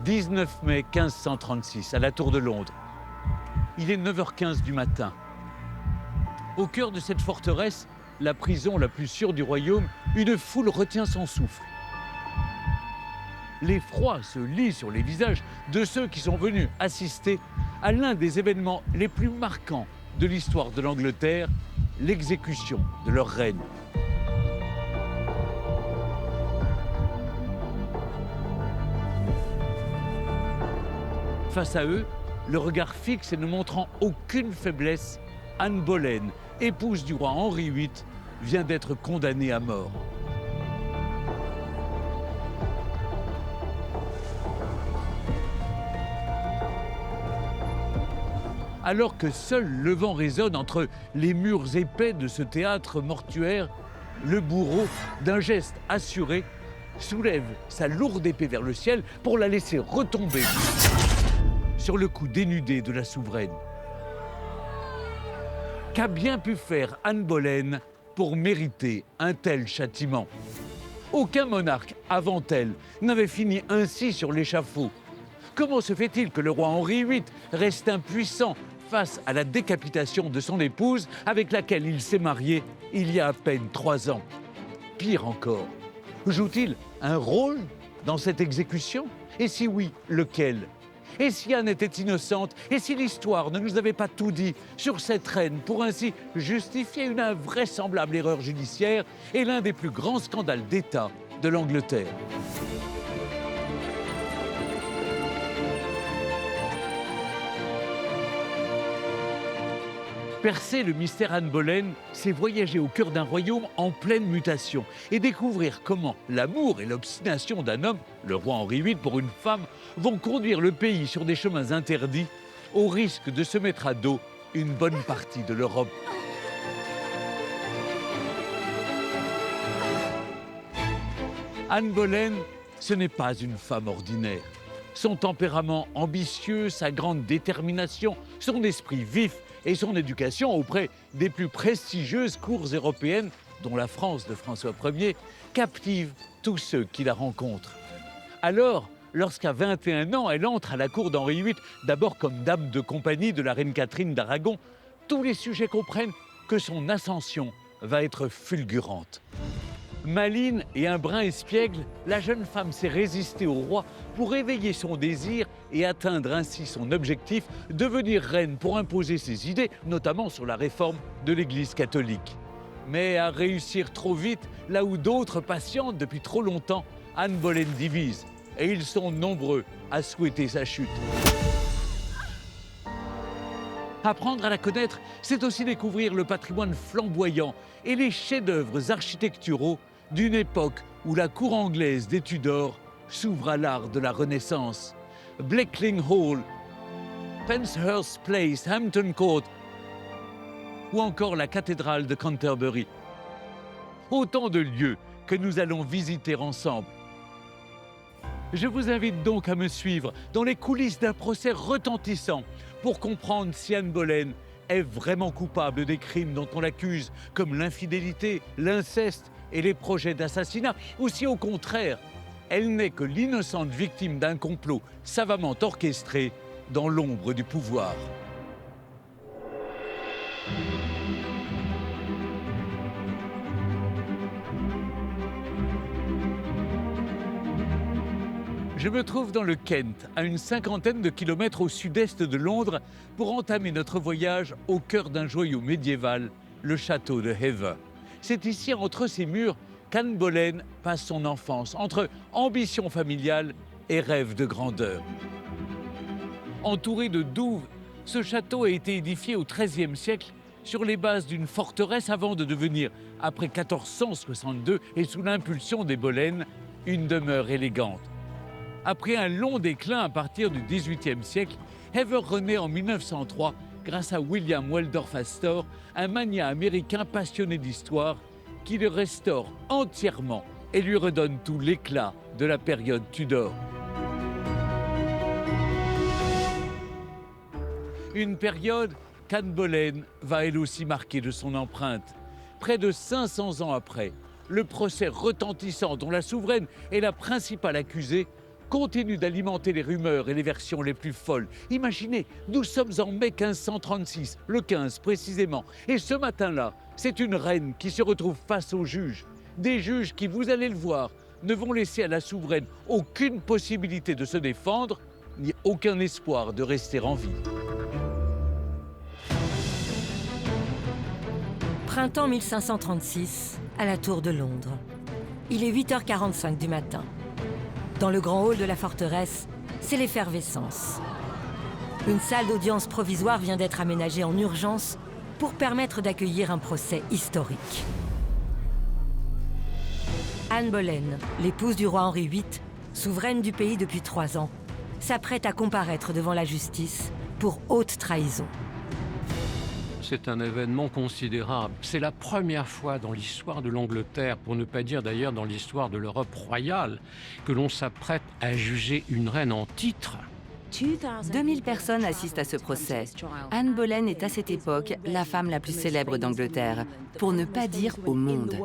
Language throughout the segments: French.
19 mai 1536, à la Tour de Londres. Il est 9h15 du matin. Au cœur de cette forteresse, la prison la plus sûre du royaume, une foule retient son souffle. L'effroi se lit sur les visages de ceux qui sont venus assister à l'un des événements les plus marquants de l'histoire de l'Angleterre, l'exécution de leur reine. Face à eux, le regard fixe et ne montrant aucune faiblesse, Anne Boleyn, épouse du roi Henri VIII, vient d'être condamnée à mort. Alors que seul le vent résonne entre les murs épais de ce théâtre mortuaire, le bourreau, d'un geste assuré, soulève sa lourde épée vers le ciel pour la laisser retomber sur le cou dénudé de la souveraine. Qu'a bien pu faire Anne Boleyn pour mériter un tel châtiment? Aucun monarque avant elle n'avait fini ainsi sur l'échafaud. Comment se fait-il que le roi Henri VIII reste impuissant face à la décapitation de son épouse avec laquelle il s'est marié il y a à peine 3 ans? Pire encore, joue-t-il un rôle dans cette exécution? Et si oui, lequel? Et si Anne était innocente? Et si l'histoire ne nous avait pas tout dit sur cette reine pour ainsi justifier une invraisemblable erreur judiciaire et l'un des plus grands scandales d'État de l'Angleterre? Percer le mystère Anne Boleyn, c'est voyager au cœur d'un royaume en pleine mutation et découvrir comment l'amour et l'obstination d'un homme, le roi Henri VIII, pour une femme, vont conduire le pays sur des chemins interdits au risque de se mettre à dos une bonne partie de l'Europe. Anne Boleyn, ce n'est pas une femme ordinaire. Son tempérament ambitieux, sa grande détermination, son esprit vif et son éducation auprès des plus prestigieuses cours européennes, dont la France de François Ier, captivent tous ceux qui la rencontrent. Alors, lorsqu'à 21 ans, elle entre à la cour d'Henri VIII, d'abord comme dame de compagnie de la reine Catherine d'Aragon, tous les sujets comprennent que son ascension va être fulgurante. Maligne et un brin espiègle, la jeune femme s'est résistée au roi pour éveiller son désir et atteindre ainsi son objectif, devenir reine pour imposer ses idées, notamment sur la réforme de l'Église catholique. Mais à réussir trop vite, là où d'autres patientent depuis trop longtemps, Anne Boleyn divise, et ils sont nombreux à souhaiter sa chute. Apprendre à la connaître, c'est aussi découvrir le patrimoine flamboyant et les chefs-d'œuvre architecturaux d'une époque où la cour anglaise des Tudors s'ouvre à l'art de la Renaissance. Bleakling Hall, Penshurst Place, Hampton Court ou encore la cathédrale de Canterbury. Autant de lieux que nous allons visiter ensemble. Je vous invite donc à me suivre dans les coulisses d'un procès retentissant pour comprendre si Anne Boleyn est vraiment coupable des crimes dont on l'accuse, comme l'infidélité, l'inceste et les projets d'assassinat, ou si au contraire, elle n'est que l'innocente victime d'un complot savamment orchestré dans l'ombre du pouvoir. Je me trouve dans le Kent, à une 50aine de kilomètres au sud-est de Londres, pour entamer notre voyage au cœur d'un joyau médiéval, le château de Hever. C'est ici, entre ces murs, qu'Anne Boleyn passe son enfance, entre ambition familiale et rêve de grandeur. Entouré de douves, ce château a été édifié au XIIIe siècle sur les bases d'une forteresse avant de devenir, après 1462 et sous l'impulsion des Boleyn, une demeure élégante. Après un long déclin à partir du XVIIIe siècle, Hever renaît en 1903 grâce à William Waldorf Astor, un magnat américain passionné d'histoire qui le restaure entièrement et lui redonne tout l'éclat de la période Tudor. Une période qu'Anne Boleyn va elle aussi marquer de son empreinte. Près de 500 ans après, le procès retentissant dont la souveraine est la principale accusée continue d'alimenter les rumeurs et les versions les plus folles. Imaginez, nous sommes en mai 1536, le 15 précisément, et ce matin-là, c'est une reine qui se retrouve face aux juges. Des juges qui, vous allez le voir, ne vont laisser à la souveraine aucune possibilité de se défendre, ni aucun espoir de rester en vie. Printemps 1536, à la Tour de Londres. Il est 8h45 du matin. Dans le grand hall de la forteresse, c'est l'effervescence. Une salle d'audience provisoire vient d'être aménagée en urgence pour permettre d'accueillir un procès historique. Anne Boleyn, l'épouse du roi Henri VIII, souveraine du pays depuis 3 ans, s'apprête à comparaître devant la justice pour haute trahison. C'est un événement considérable. C'est la première fois dans l'histoire de l'Angleterre, pour ne pas dire d'ailleurs dans l'histoire de l'Europe royale, que l'on s'apprête à juger une reine en titre. 2000 personnes assistent à ce procès. Anne Boleyn est à cette époque la femme la plus célèbre d'Angleterre, pour ne pas dire au monde.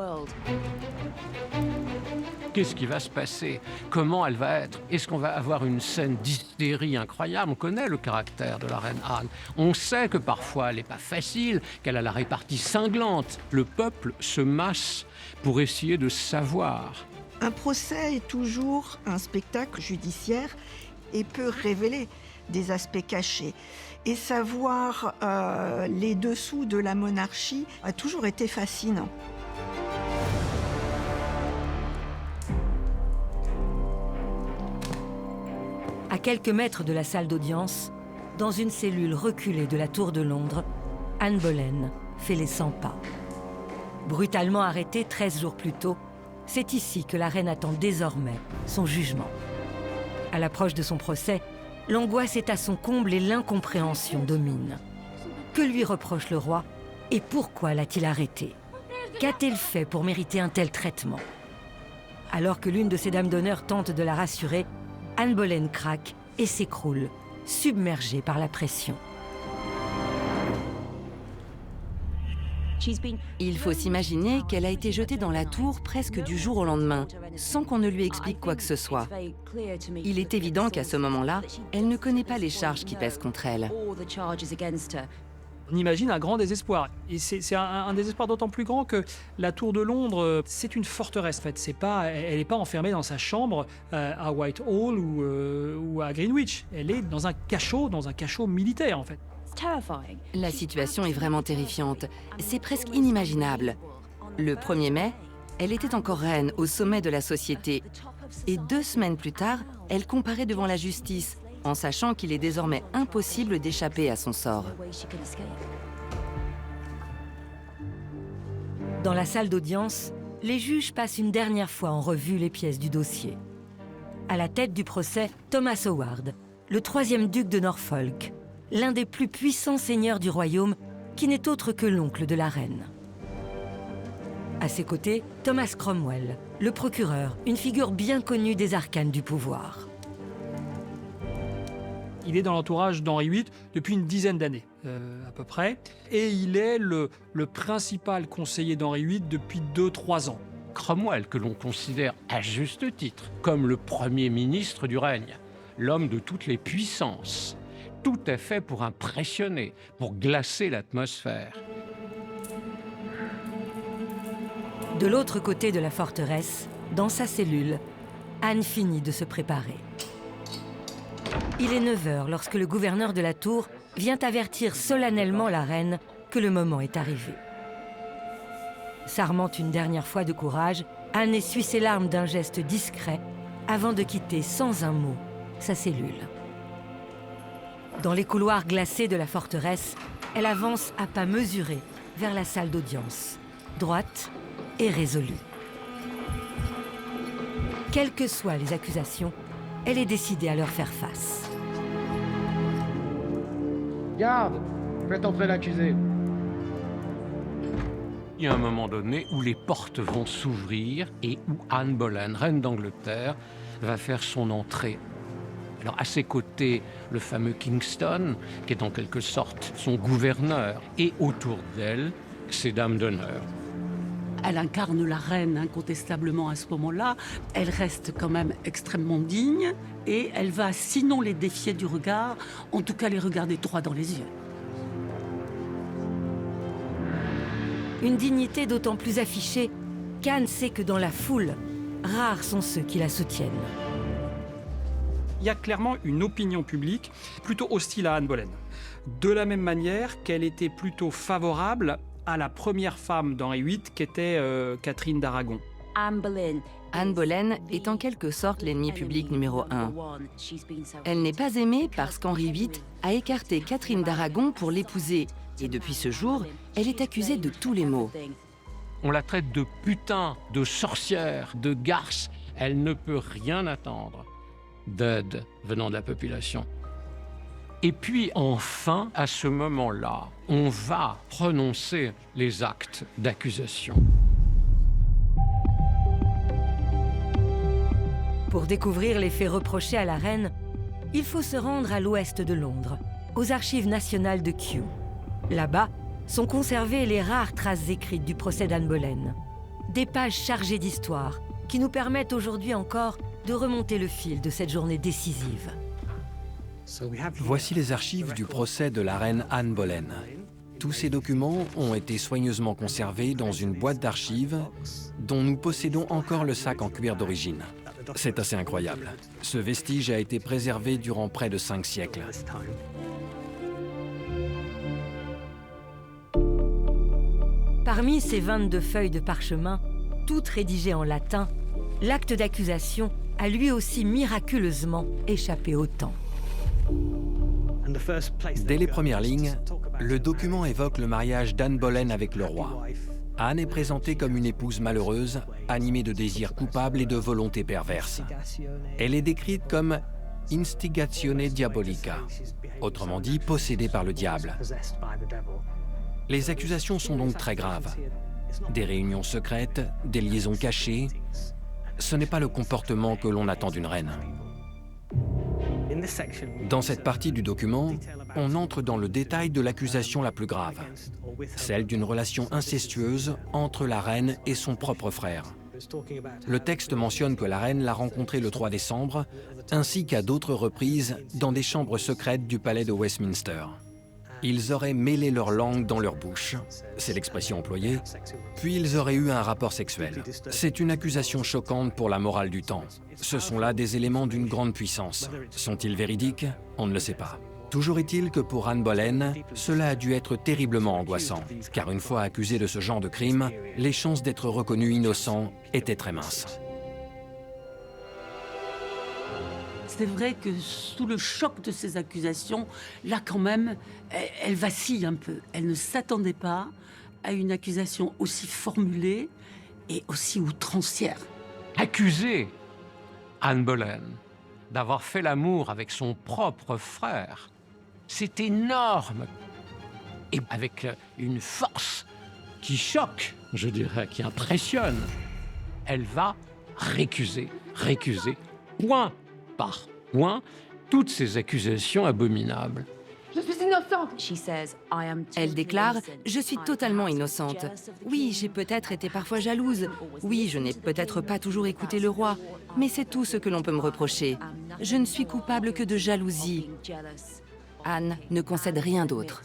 Qu'est-ce qui va se passer? Comment elle va être? Est-ce qu'on va avoir une scène d'hystérie incroyable? On connaît le caractère de la reine Anne. On sait que parfois elle n'est pas facile, qu'elle a la répartie cinglante. Le peuple se masse pour essayer de savoir. Un procès est toujours un spectacle judiciaire et peut révéler des aspects cachés. Et savoir les dessous de la monarchie a toujours été fascinant. À quelques mètres de la salle d'audience, dans une cellule reculée de la Tour de Londres, Anne Boleyn fait les 100 pas. Brutalement arrêtée 13 jours plus tôt, c'est ici que la reine attend désormais son jugement. À l'approche de son procès, l'angoisse est à son comble et l'incompréhension domine. Que lui reproche le roi et pourquoi l'a-t-il arrêtée? Qu'a-t-elle fait pour mériter un tel traitement? Alors que l'une de ses dames d'honneur tente de la rassurer, Anne Boleyn craque et s'écroule, submergée par la pression. Il faut s'imaginer qu'elle a été jetée dans la tour presque du jour au lendemain, sans qu'on ne lui explique quoi que ce soit. Il est évident qu'à ce moment-là, elle ne connaît pas les charges qui pèsent contre elle. On imagine un grand désespoir. Et c'est un désespoir d'autant plus grand que la Tour de Londres, c'est une forteresse. En fait, elle n'est pas enfermée dans sa chambre à Whitehall ou à Greenwich. Elle est dans un cachot militaire, en fait. La situation est vraiment terrifiante. C'est presque inimaginable. Le 1er mai, elle était encore reine au sommet de la société. Et 2 semaines plus tard, elle comparaît devant la justice, en sachant qu'il est désormais impossible d'échapper à son sort. Dans la salle d'audience, les juges passent une dernière fois en revue les pièces du dossier. À la tête du procès, Thomas Howard, le 3e duc de Norfolk, l'un des plus puissants seigneurs du royaume, qui n'est autre que l'oncle de la reine. À ses côtés, Thomas Cromwell, le procureur, une figure bien connue des arcanes du pouvoir. Il est dans l'entourage d'Henri VIII depuis une dizaine d'années, à peu près. Et il est le principal conseiller d'Henri VIII depuis 2-3 ans. Cromwell, que l'on considère à juste titre comme le premier ministre du règne, l'homme de toutes les puissances. Tout est fait pour impressionner, pour glacer l'atmosphère. De l'autre côté de la forteresse, dans sa cellule, Anne finit de se préparer. Il est 9h lorsque le gouverneur de la tour vient avertir solennellement la reine que le moment est arrivé. S'armant une dernière fois de courage, Anne essuie ses larmes d'un geste discret avant de quitter sans un mot sa cellule. Dans les couloirs glacés de la forteresse, elle avance à pas mesurés vers la salle d'audience, droite et résolue. Quelles que soient les accusations, elle est décidée à leur faire face. Garde, faites entrer l'accusé. Il y a un moment donné où les portes vont s'ouvrir et où Anne Boleyn, reine d'Angleterre, va faire son entrée. Alors à ses côtés, le fameux Kingston, qui est en quelque sorte son gouverneur, et autour d'elle, ses dames d'honneur. Elle incarne la reine incontestablement à ce moment-là. Elle reste quand même extrêmement digne et elle va, sinon les défier du regard, en tout cas les regarder droit dans les yeux. Une dignité d'autant plus affichée qu'Anne sait que dans la foule, rares sont ceux qui la soutiennent. Il y a clairement une opinion publique plutôt hostile à Anne Boleyn. De la même manière qu'elle était plutôt favorable à la première femme d'Henri VIII, qui était Catherine d'Aragon. Anne Boleyn est en quelque sorte l'ennemi public numéro 1. Elle n'est pas aimée parce qu'Henri VIII a écarté Catherine d'Aragon pour l'épouser. Et depuis ce jour, elle est accusée de tous les maux. On la traite de putain, de sorcière, de garce. Elle ne peut rien attendre d'aide venant de la population. Et puis enfin, à ce moment-là, on va prononcer les actes d'accusation. Pour découvrir les faits reprochés à la reine, il faut se rendre à l'ouest de Londres, aux archives nationales de Kew. Là-bas sont conservées les rares traces écrites du procès d'Anne Boleyn. Des pages chargées d'histoire qui nous permettent aujourd'hui encore de remonter le fil de cette journée décisive. Voici les archives du procès de la reine Anne Boleyn. Tous ces documents ont été soigneusement conservés dans une boîte d'archives dont nous possédons encore le sac en cuir d'origine. C'est assez incroyable. Ce vestige a été préservé durant près de 5 siècles. Parmi ces 22 feuilles de parchemin, toutes rédigées en latin, l'acte d'accusation a lui aussi miraculeusement échappé au temps. Dès les premières lignes, le document évoque le mariage d'Anne Boleyn avec le roi. Anne est présentée comme une épouse malheureuse, animée de désirs coupables et de volontés perverses. Elle est décrite comme instigatione diabolica, autrement dit possédée par le diable. Les accusations sont donc très graves. Des réunions secrètes, des liaisons cachées. Ce n'est pas le comportement que l'on attend d'une reine. Dans cette partie du document, on entre dans le détail de l'accusation la plus grave, celle d'une relation incestueuse entre la reine et son propre frère. Le texte mentionne que la reine l'a rencontré le 3 décembre, ainsi qu'à d'autres reprises dans des chambres secrètes du palais de Westminster. Ils auraient mêlé leur langue dans leur bouche, c'est l'expression employée, puis ils auraient eu un rapport sexuel. C'est une accusation choquante pour la morale du temps. Ce sont là des éléments d'une grande puissance. Sont-ils véridiques? On ne le sait pas. Toujours est-il que pour Anne Boleyn, cela a dû être terriblement angoissant, car une fois accusé de ce genre de crime, les chances d'être reconnu innocent étaient très minces. C'est vrai que sous le choc de ces accusations, là quand même, elle vacille un peu. Elle ne s'attendait pas à une accusation aussi formulée et aussi outrancière. Accuser Anne Boleyn d'avoir fait l'amour avec son propre frère, c'est énorme. Et avec une force qui choque, je dirais, qui impressionne, elle va récuser, point par point, toutes ces accusations abominables. Je suis innocente. Elle déclare « Je suis totalement innocente. Oui, j'ai peut-être été parfois jalouse. Oui, je n'ai peut-être pas toujours écouté le roi. Mais c'est tout ce que l'on peut me reprocher. Je ne suis coupable que de jalousie. » Anne ne concède rien d'autre.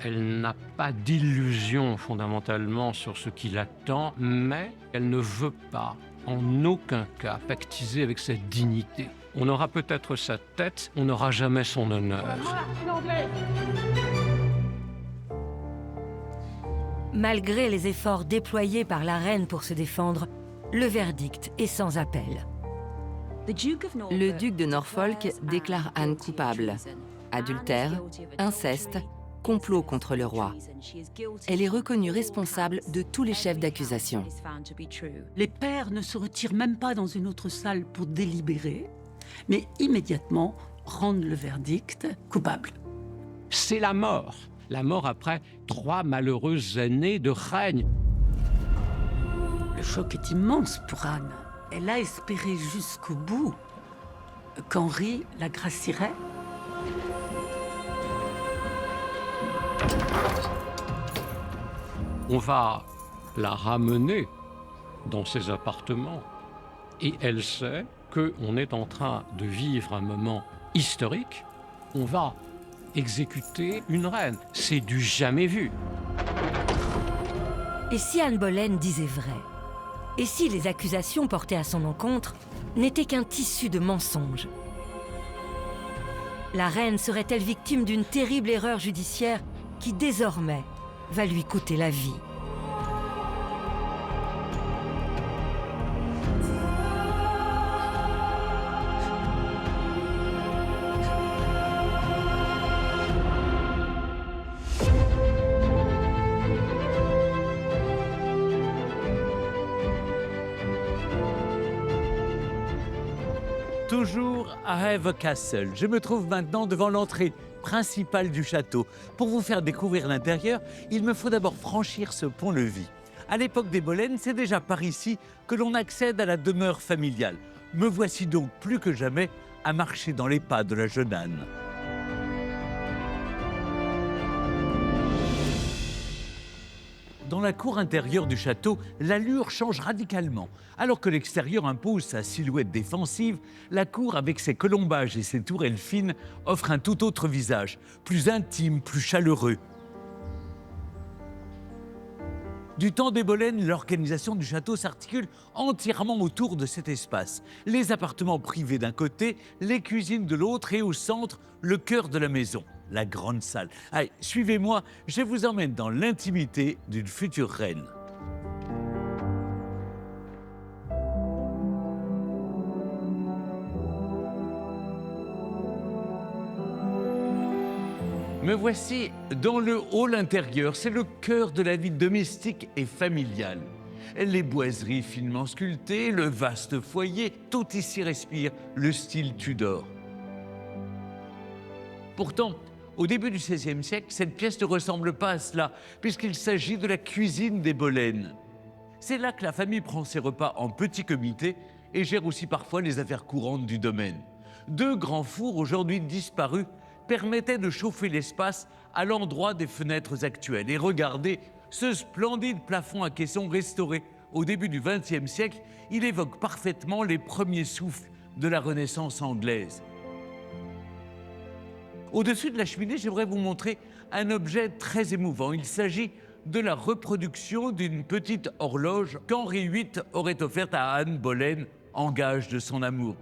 Elle n'a pas d'illusion fondamentalement sur ce qui l'attend, mais elle ne veut pas, en aucun cas, pactiser avec sa dignité. On aura peut-être sa tête, on n'aura jamais son honneur. Malgré les efforts déployés par la reine pour se défendre, le verdict est sans appel. Le duc de Norfolk déclare Anne coupable. Adultère, inceste, complot contre le roi. Elle est reconnue responsable de tous les chefs d'accusation. Les pairs ne se retirent même pas dans une autre salle pour délibérer, mais immédiatement rendent le verdict coupable. C'est la mort après 3 malheureuses années de règne. Le choc est immense pour Anne. Elle a espéré jusqu'au bout qu'Henri la gracierait. On va l'a ramenée dans ses appartements. Et elle sait qu'on est en train de vivre un moment historique. On va exécuter une reine. C'est du jamais vu. Et si Anne Boleyn disait vrai? Et si les accusations portées à son encontre n'étaient qu'un tissu de mensonges? La reine serait-elle victime d'une terrible erreur judiciaire qui, désormais, va lui coûter la vie? Toujours à Hever Castle, je me trouve maintenant devant l'entrée principale du château. Pour vous faire découvrir l'intérieur, il me faut d'abord franchir ce pont-levis. À l'époque des Boleyn, c'est déjà par ici que l'on accède à la demeure familiale. Me voici donc plus que jamais à marcher dans les pas de la jeune Anne. Dans la cour intérieure du château, l'allure change radicalement. Alors que l'extérieur impose sa silhouette défensive, la cour, avec ses colombages et ses tourelles fines, offre un tout autre visage, plus intime, plus chaleureux. Du temps des Boleyn, l'organisation du château s'articule entièrement autour de cet espace. Les appartements privés d'un côté, les cuisines de l'autre et au centre, le cœur de la maison, la grande salle. Allez, suivez-moi, je vous emmène dans l'intimité d'une future reine. Me voici dans le hall intérieur, c'est le cœur de la vie domestique et familiale. Les boiseries finement sculptées, le vaste foyer, tout ici respire le style Tudor. Pourtant, au début du XVIe siècle, cette pièce ne ressemble pas à cela, puisqu'il s'agit de la cuisine des Boleyn. C'est là que la famille prend ses repas en petit comité et gère aussi parfois les affaires courantes du domaine. Deux grands fours, aujourd'hui disparus, permettaient de chauffer l'espace à l'endroit des fenêtres actuelles. Et regardez ce splendide plafond à caissons restauré au début du XXe siècle. Il évoque parfaitement les premiers souffles de la Renaissance anglaise. Au-dessus de la cheminée, j'aimerais vous montrer un objet très émouvant. Il s'agit de la reproduction d'une petite horloge qu'Henri VIII aurait offerte à Anne Boleyn en gage de son amour.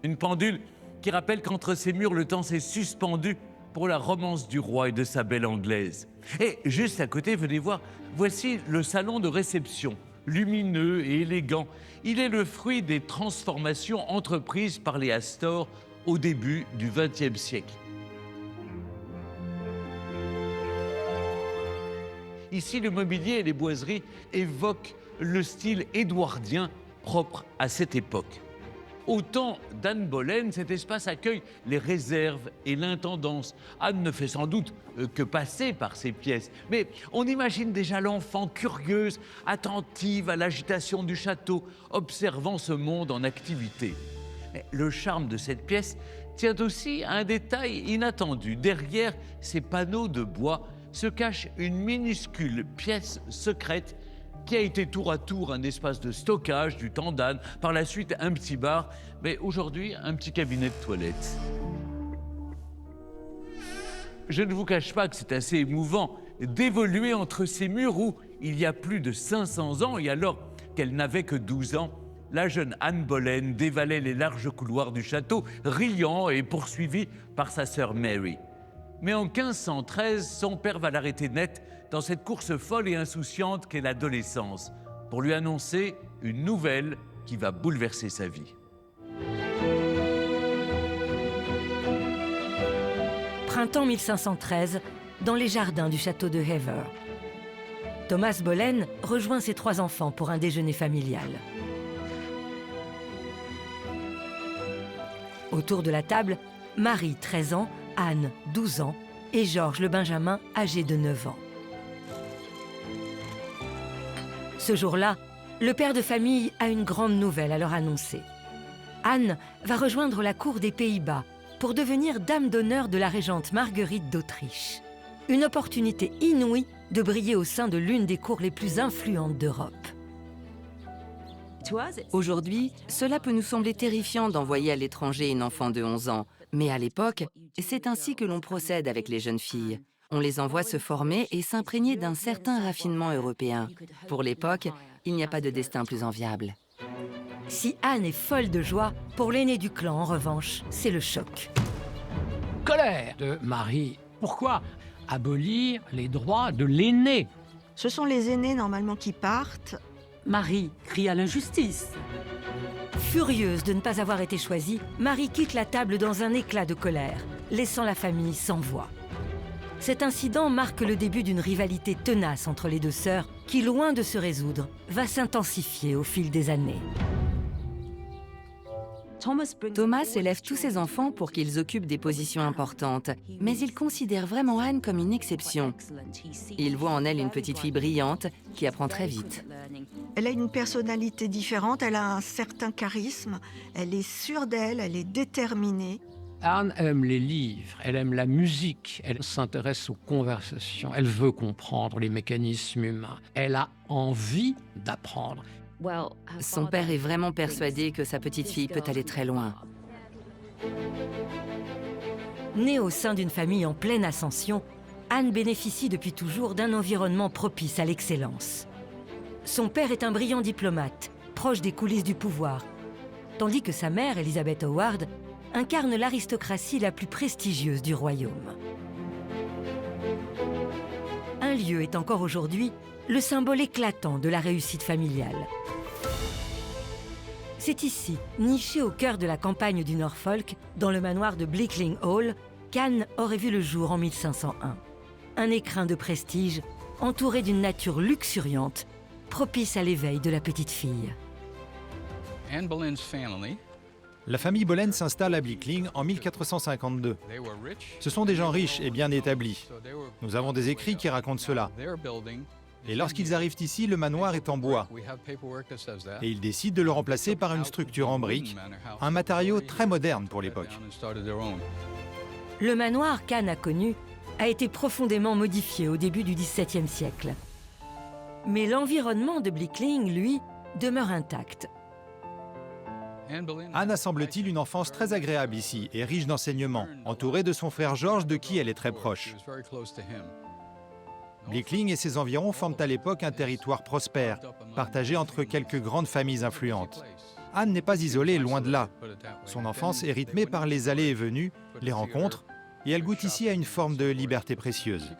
Une pendule qui rappelle qu'entre ces murs, le temps s'est suspendu pour la romance du roi et de sa belle anglaise. Et juste à côté, venez voir, voici le salon de réception, lumineux et élégant. Il est le fruit des transformations entreprises par les Astor au début du XXe siècle. Ici, le mobilier et les boiseries évoquent le style édouardien propre à cette époque. Au temps d'Anne Boleyn, cet espace accueille les réserves et l'intendance. Anne ne fait sans doute que passer par ces pièces, mais on imagine déjà l'enfant curieuse, attentive à l'agitation du château, observant ce monde en activité. Mais le charme de cette pièce tient aussi à un détail inattendu. Derrière ces panneaux de bois se cache une minuscule pièce secrète qui a été tour à tour un espace de stockage du temps d'Anne, par la suite un petit bar, mais aujourd'hui un petit cabinet de toilette. Je ne vous cache pas que c'est assez émouvant d'évoluer entre ces murs où, il y a plus de 500 ans, et alors qu'elle n'avait que 12 ans, la jeune Anne Boleyn dévalait les larges couloirs du château, riant et poursuivie par sa sœur Mary. Mais en 1513, son père va l'arrêter net dans cette course folle et insouciante qu'est l'adolescence, pour lui annoncer une nouvelle qui va bouleverser sa vie. Printemps 1513, dans les jardins du château de Hever. Thomas Boleyn rejoint ses 3 enfants pour un déjeuner familial. Autour de la table, Marie, 13 ans, Anne, 12 ans, et Georges le Benjamin, âgé de 9 ans. Ce jour-là, le père de famille a une grande nouvelle à leur annoncer. Anne va rejoindre la cour des Pays-Bas pour devenir dame d'honneur de la régente Marguerite d'Autriche. Une opportunité inouïe de briller au sein de l'une des cours les plus influentes d'Europe. Aujourd'hui, cela peut nous sembler terrifiant d'envoyer à l'étranger une enfant de 11 ans. Mais à l'époque, c'est ainsi que l'on procède avec les jeunes filles. On les envoie se former et s'imprégner d'un certain raffinement européen. Pour l'époque, il n'y a pas de destin plus enviable. Si Anne est folle de joie, pour l'aîné du clan, en revanche, c'est le choc. Colère de Marie. Pourquoi abolir les droits de l'aîné? Ce sont les aînés normalement qui partent. Marie crie à l'injustice. Furieuse de ne pas avoir été choisie, Marie quitte la table dans un éclat de colère, laissant la famille sans voix. Cet incident marque le début d'une rivalité tenace entre les deux sœurs qui, loin de se résoudre, va s'intensifier au fil des années. Thomas élève tous ses enfants pour qu'ils occupent des positions importantes, mais il considère vraiment Anne comme une exception. Il voit en elle une petite fille brillante qui apprend très vite. Elle a une personnalité différente, elle a un certain charisme, elle est sûre d'elle, elle est déterminée. Anne aime les livres, elle aime la musique, elle s'intéresse aux conversations, elle veut comprendre les mécanismes humains, elle a envie d'apprendre. Son père est vraiment persuadé que sa petite fille peut aller très loin. Née au sein d'une famille en pleine ascension, Anne bénéficie depuis toujours d'un environnement propice à l'excellence. Son père est un brillant diplomate, proche des coulisses du pouvoir, tandis que sa mère, Elizabeth Howard, incarne l'aristocratie la plus prestigieuse du royaume. Un lieu est encore aujourd'hui le symbole éclatant de la réussite familiale. C'est ici, niché au cœur de la campagne du Norfolk, dans le manoir de Bleakling Hall, qu'Anne aurait vu le jour en 1501. Un écrin de prestige, entouré d'une nature luxuriante, propice à l'éveil de la petite fille. La famille Boleyn s'installe à Bleakling en 1452. Ce sont des gens riches et bien établis. Nous avons des écrits qui racontent cela. Et lorsqu'ils arrivent ici, le manoir est en bois. Et ils décident de le remplacer par une structure en briques, un matériau très moderne pour l'époque. Le manoir qu'Anne a connu a été profondément modifié au début du XVIIe siècle. Mais l'environnement de Bleakling, lui, demeure intact. Anne a, semble-t-il, une enfance très agréable ici et riche d'enseignements, entourée de son frère George, de qui elle est très proche. Bleakling et ses environs forment à l'époque un territoire prospère, partagé entre quelques grandes familles influentes. Anne n'est pas isolée, loin de là. Son enfance est rythmée par les allées et venues, les rencontres, et elle goûte ici à une forme de liberté précieuse.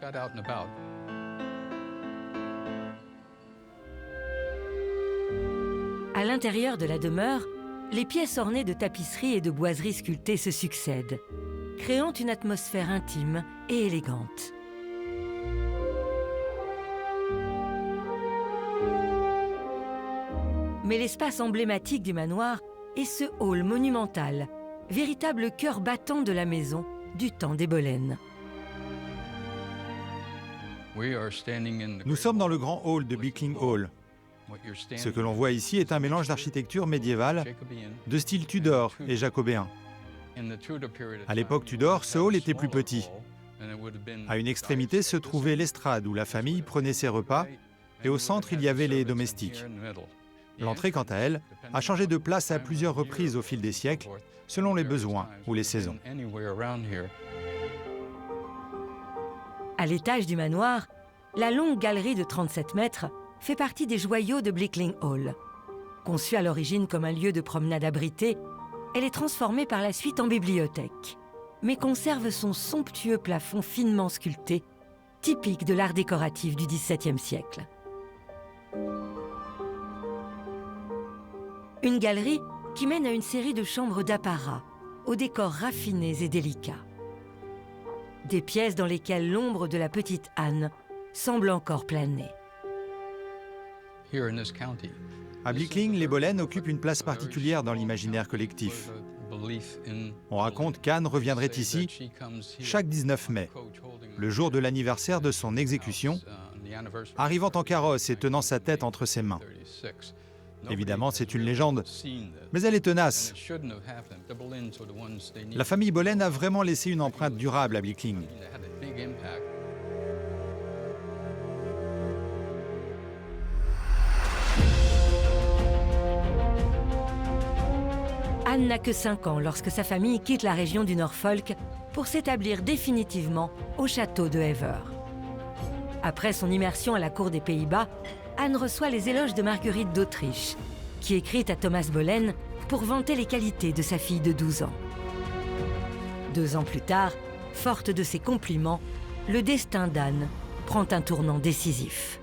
À l'intérieur de la demeure, les pièces ornées de tapisseries et de boiseries sculptées se succèdent, créant une atmosphère intime et élégante. Mais l'espace emblématique du manoir est ce hall monumental, véritable cœur battant de la maison du temps des Boleyn. Nous sommes dans le grand hall de Bleakling Hall. Ce que l'on voit ici est un mélange d'architecture médiévale, de style Tudor et jacobéen. À l'époque Tudor, ce hall était plus petit. À une extrémité se trouvait l'estrade où la famille prenait ses repas, et au centre il y avait les domestiques. L'entrée, quant à elle, a changé de place à plusieurs reprises au fil des siècles, selon les besoins ou les saisons. À l'étage du manoir, la longue galerie de 37 mètres fait partie des joyaux de Bleakling Hall. Conçue à l'origine comme un lieu de promenade abrité, elle est transformée par la suite en bibliothèque, mais conserve son somptueux plafond finement sculpté, typique de l'art décoratif du XVIIe siècle. Une galerie qui mène à une série de chambres d'apparat, aux décors raffinés et délicats. Des pièces dans lesquelles l'ombre de la petite Anne semble encore planer. À Bleakling, les Boleyn occupent une place particulière dans l'imaginaire collectif. On raconte qu'Anne reviendrait ici chaque 19 mai, le jour de l'anniversaire de son exécution, arrivant en carrosse et tenant sa tête entre ses mains. Évidemment, c'est une légende, mais elle est tenace. La famille Boleyn a vraiment laissé une empreinte durable à Bleakling. Anne n'a que 5 ans lorsque sa famille quitte la région du Norfolk pour s'établir définitivement au château de Hever. Après son immersion à la cour des Pays-Bas, Anne reçoit les éloges de Marguerite d'Autriche, qui écrit à Thomas Boleyn pour vanter les qualités de sa fille de 12 ans. 2 ans plus tard, forte de ses compliments, le destin d'Anne prend un tournant décisif.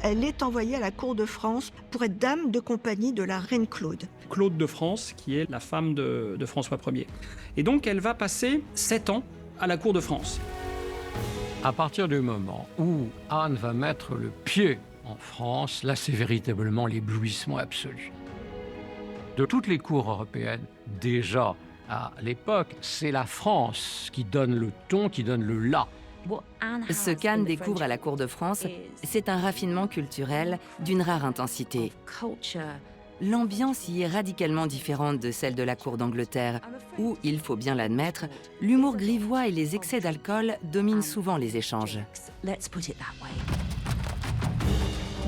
Elle est envoyée à la cour de France pour être dame de compagnie de la reine Claude. Claude de France, qui est la femme de François Ier. Et donc elle va passer 7 ans à la cour de France. À partir du moment où Anne va mettre le pied en France, là c'est véritablement l'éblouissement absolu. De toutes les cours européennes, déjà à l'époque, c'est la France qui donne le ton, qui donne le là. Ce qu'Anne découvre à la cour de France, c'est un raffinement culturel d'une rare intensité. L'ambiance y est radicalement différente de celle de la cour d'Angleterre, où, il faut bien l'admettre, l'humour grivois et les excès d'alcool dominent souvent les échanges.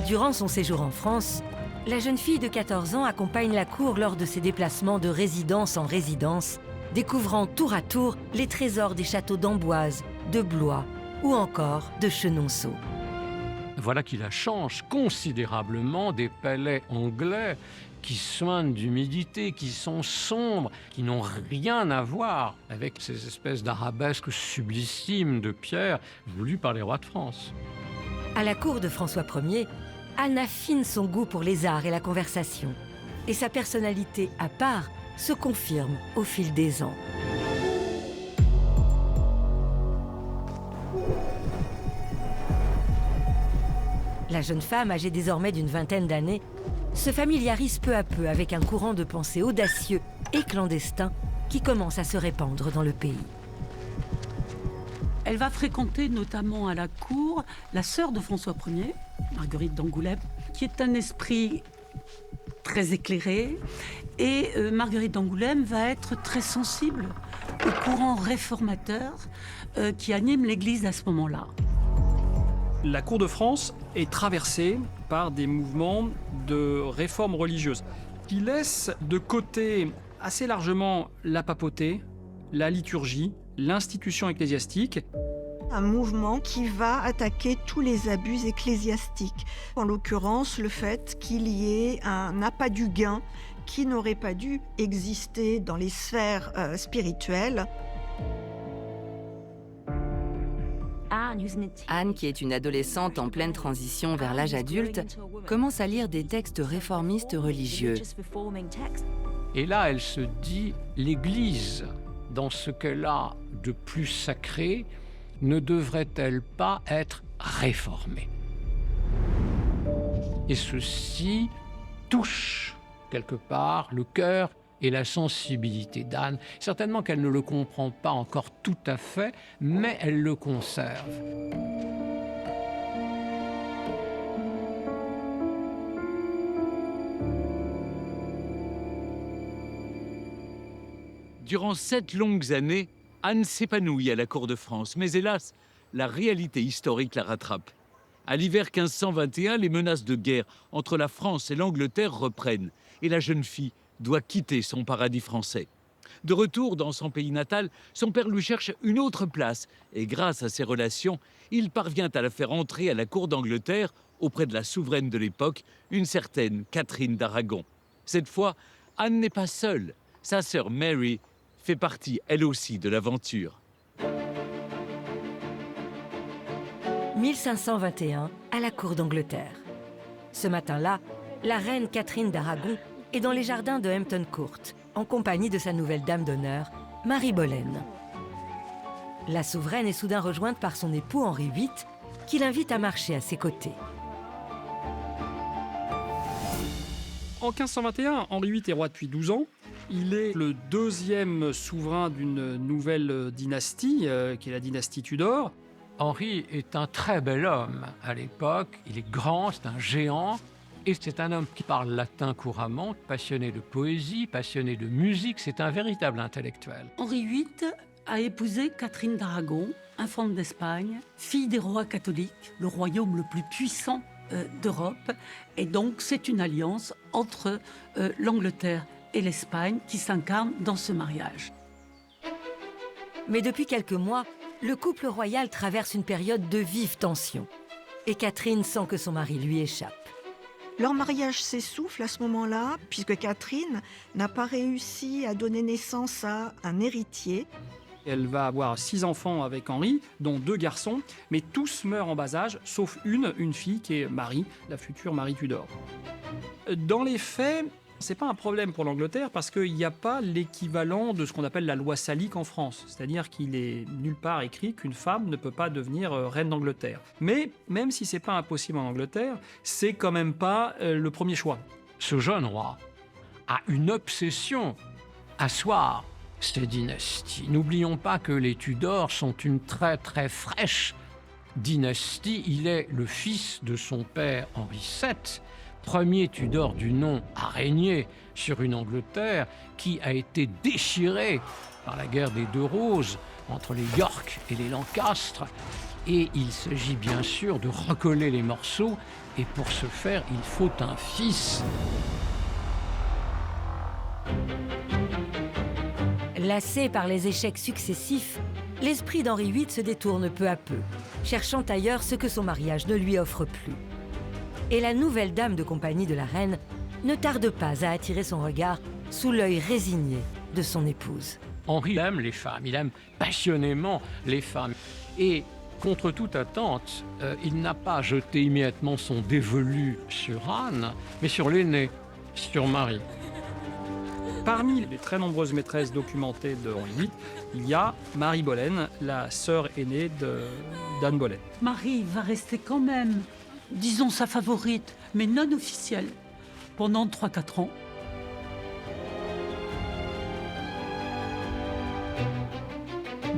Durant son séjour en France, la jeune fille de 14 ans accompagne la cour lors de ses déplacements de résidence en résidence, découvrant tour à tour les trésors des châteaux d'Amboise, de Blois ou encore de Chenonceau. Voilà qui la change considérablement des palais anglais qui soignent d'humidité, qui sont sombres, qui n'ont rien à voir avec ces espèces d'arabesques sublissimes de pierre voulues par les rois de France. À la cour de François Ier, Anne affine son goût pour les arts et la conversation. Et sa personnalité à part se confirme au fil des ans. La jeune femme, âgée désormais d'une vingtaine d'années, se familiarise peu à peu avec un courant de pensée audacieux et clandestin qui commence à se répandre dans le pays. Elle va fréquenter notamment à la cour la sœur de François Ier, Marguerite d'Angoulême, qui est un esprit très éclairé. Et Marguerite d'Angoulême va être très sensible au courant réformateur qui anime l'Église à ce moment-là. La cour de France est traversée par des mouvements de réforme religieuse qui laissent de côté assez largement la papauté, la liturgie, l'institution ecclésiastique. Un mouvement qui va attaquer tous les abus ecclésiastiques. En l'occurrence, le fait qu'il y ait un appât du gain qui n'aurait pas dû exister dans les sphères spirituelles. Anne, qui est une adolescente en pleine transition vers l'âge adulte, commence à lire des textes réformistes religieux. Et là, elle se dit, l'Église, dans ce qu'elle a de plus sacré, ne devrait-elle pas être réformée? Et ceci touche quelque part le cœur et la sensibilité d'Anne. Certainement qu'elle ne le comprend pas encore tout à fait, mais elle le conserve. Durant 7 longues années, Anne s'épanouit à la cour de France, mais hélas, la réalité historique la rattrape. À l'hiver 1521, les menaces de guerre entre la France et l'Angleterre reprennent, et la jeune fille doit quitter son paradis français. De retour dans son pays natal, son père lui cherche une autre place, et grâce à ses relations, il parvient à la faire entrer à la cour d'Angleterre, auprès de la souveraine de l'époque, une certaine Catherine d'Aragon. Cette fois, Anne n'est pas seule. Sa sœur Mary fait partie, elle aussi, de l'aventure. 1521, à la cour d'Angleterre. Ce matin-là, la reine Catherine d'Aragon est dans les jardins de Hampton Court, en compagnie de sa nouvelle dame d'honneur, Marie Boleyn. La souveraine est soudain rejointe par son époux Henri VIII, qui l'invite à marcher à ses côtés. En 1521, Henri VIII est roi depuis 12 ans. Il est le deuxième souverain d'une nouvelle dynastie, qui est la dynastie Tudor. Henri est un très bel homme à l'époque. Il est grand, c'est un géant. Et c'est un homme qui parle latin couramment, passionné de poésie, passionné de musique. C'est un véritable intellectuel. Henri VIII a épousé Catherine d'Aragon, infante d'Espagne, fille des rois catholiques, le royaume le plus puissant d'Europe. Et donc, c'est une alliance entre l'Angleterre et l'Espagne qui s'incarnent dans ce mariage. Mais depuis quelques mois, le couple royal traverse une période de vive tension. Et Catherine sent que son mari lui échappe. Leur mariage s'essouffle à ce moment-là, puisque Catherine n'a pas réussi à donner naissance à un héritier. Elle va avoir 6 enfants avec Henri, dont 2 garçons, mais tous meurent en bas âge, sauf une fille qui est Marie, la future Marie Tudor. Dans les faits, c'est pas un problème pour l'Angleterre parce qu'il n'y a pas l'équivalent de ce qu'on appelle la loi salique en France. C'est-à-dire qu'il est nulle part écrit qu'une femme ne peut pas devenir reine d'Angleterre. Mais même si c'est pas impossible en Angleterre, c'est quand même pas le premier choix. Ce jeune roi a une obsession, asseoir cette dynastie. N'oublions pas que les Tudors sont une très très fraîche dynastie. Il est le fils de son père Henri VII, premier Tudor du nom à régner sur une Angleterre qui a été déchirée par la guerre des Deux Roses entre les York et les Lancastre. Et il s'agit bien sûr de recoller les morceaux, et pour ce faire, il faut un fils. Lassé par les échecs successifs, l'esprit d'Henri VIII se détourne peu à peu, cherchant ailleurs ce que son mariage ne lui offre plus. Et la nouvelle dame de compagnie de la reine ne tarde pas à attirer son regard sous l'œil résigné de son épouse. Henri aime les femmes, il aime passionnément les femmes. Et contre toute attente, il n'a pas jeté immédiatement son dévolu sur Anne, mais sur l'aînée, sur Marie. Parmi les très nombreuses maîtresses documentées de Henri VIII, il y a Marie Boleyn, la sœur aînée d'Anne Boleyn. Marie va rester quand même, disons, sa favorite, mais non officielle, pendant 3-4 ans.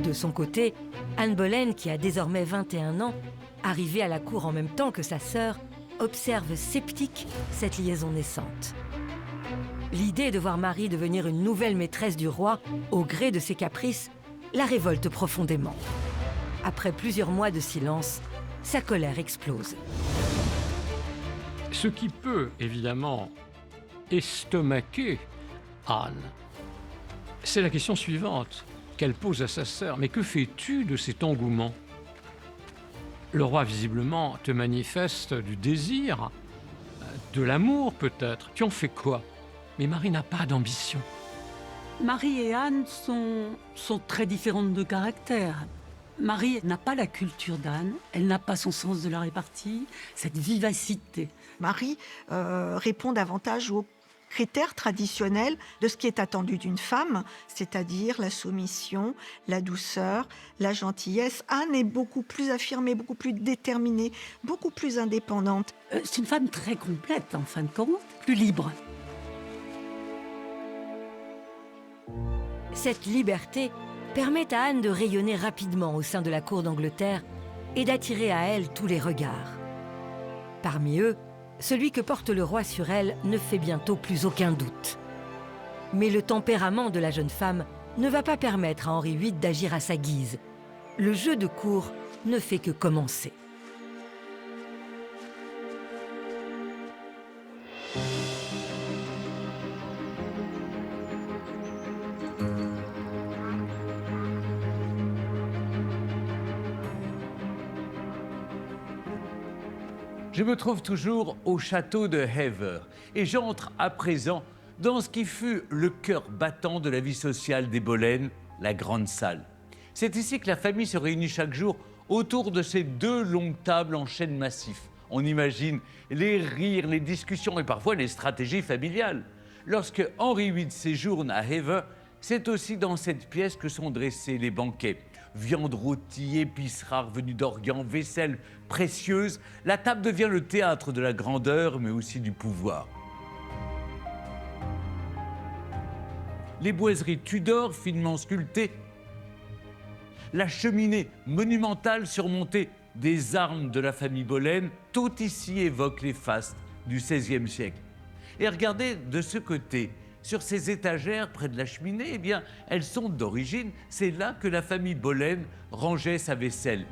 De son côté, Anne Boleyn, qui a désormais 21 ans, arrivée à la cour en même temps que sa sœur, observe sceptique cette liaison naissante. L'idée de voir Marie devenir une nouvelle maîtresse du roi, au gré de ses caprices, la révolte profondément. Après plusieurs mois de silence, sa colère explose. Ce qui peut, évidemment, estomaquer Anne, c'est la question suivante qu'elle pose à sa sœur. Mais que fais-tu de cet engouement ? Le roi, visiblement, te manifeste du désir, de l'amour peut-être. Tu en fais quoi ? Mais Marie n'a pas d'ambition. Marie et Anne sont très différentes de caractère. Marie n'a pas la culture d'Anne, elle n'a pas son sens de la répartie, cette vivacité. Marie répond davantage aux critères traditionnels de ce qui est attendu d'une femme, c'est-à-dire la soumission, la douceur, la gentillesse. Anne est beaucoup plus affirmée, beaucoup plus déterminée, beaucoup plus indépendante. C'est une femme très complète, en fin de compte, plus libre. Cette liberté permet à Anne de rayonner rapidement au sein de la cour d'Angleterre et d'attirer à elle tous les regards. Parmi eux, celui que porte le roi sur elle ne fait bientôt plus aucun doute. Mais le tempérament de la jeune femme ne va pas permettre à Henri VIII d'agir à sa guise. Le jeu de cour ne fait que commencer. Je me trouve toujours au château de Hever et j'entre à présent dans ce qui fut le cœur battant de la vie sociale des Boleyn, la grande salle. C'est ici que la famille se réunit chaque jour autour de ces 2 longues tables en chêne massif. On imagine les rires, les discussions et parfois les stratégies familiales. Lorsque Henri VIII séjourne à Hever, c'est aussi dans cette pièce que sont dressés les banquets. Viande rôtie, épices rares venues d'Orient, vaisselle précieuse, la table devient le théâtre de la grandeur, mais aussi du pouvoir. Les boiseries Tudor finement sculptées, la cheminée monumentale surmontée des armes de la famille Boleyn, tout ici évoque les fastes du XVIe siècle. Et regardez de ce côté, sur ces étagères près de la cheminée, eh bien, elles sont d'origine, c'est là que la famille Boleyn rangeait sa vaisselle.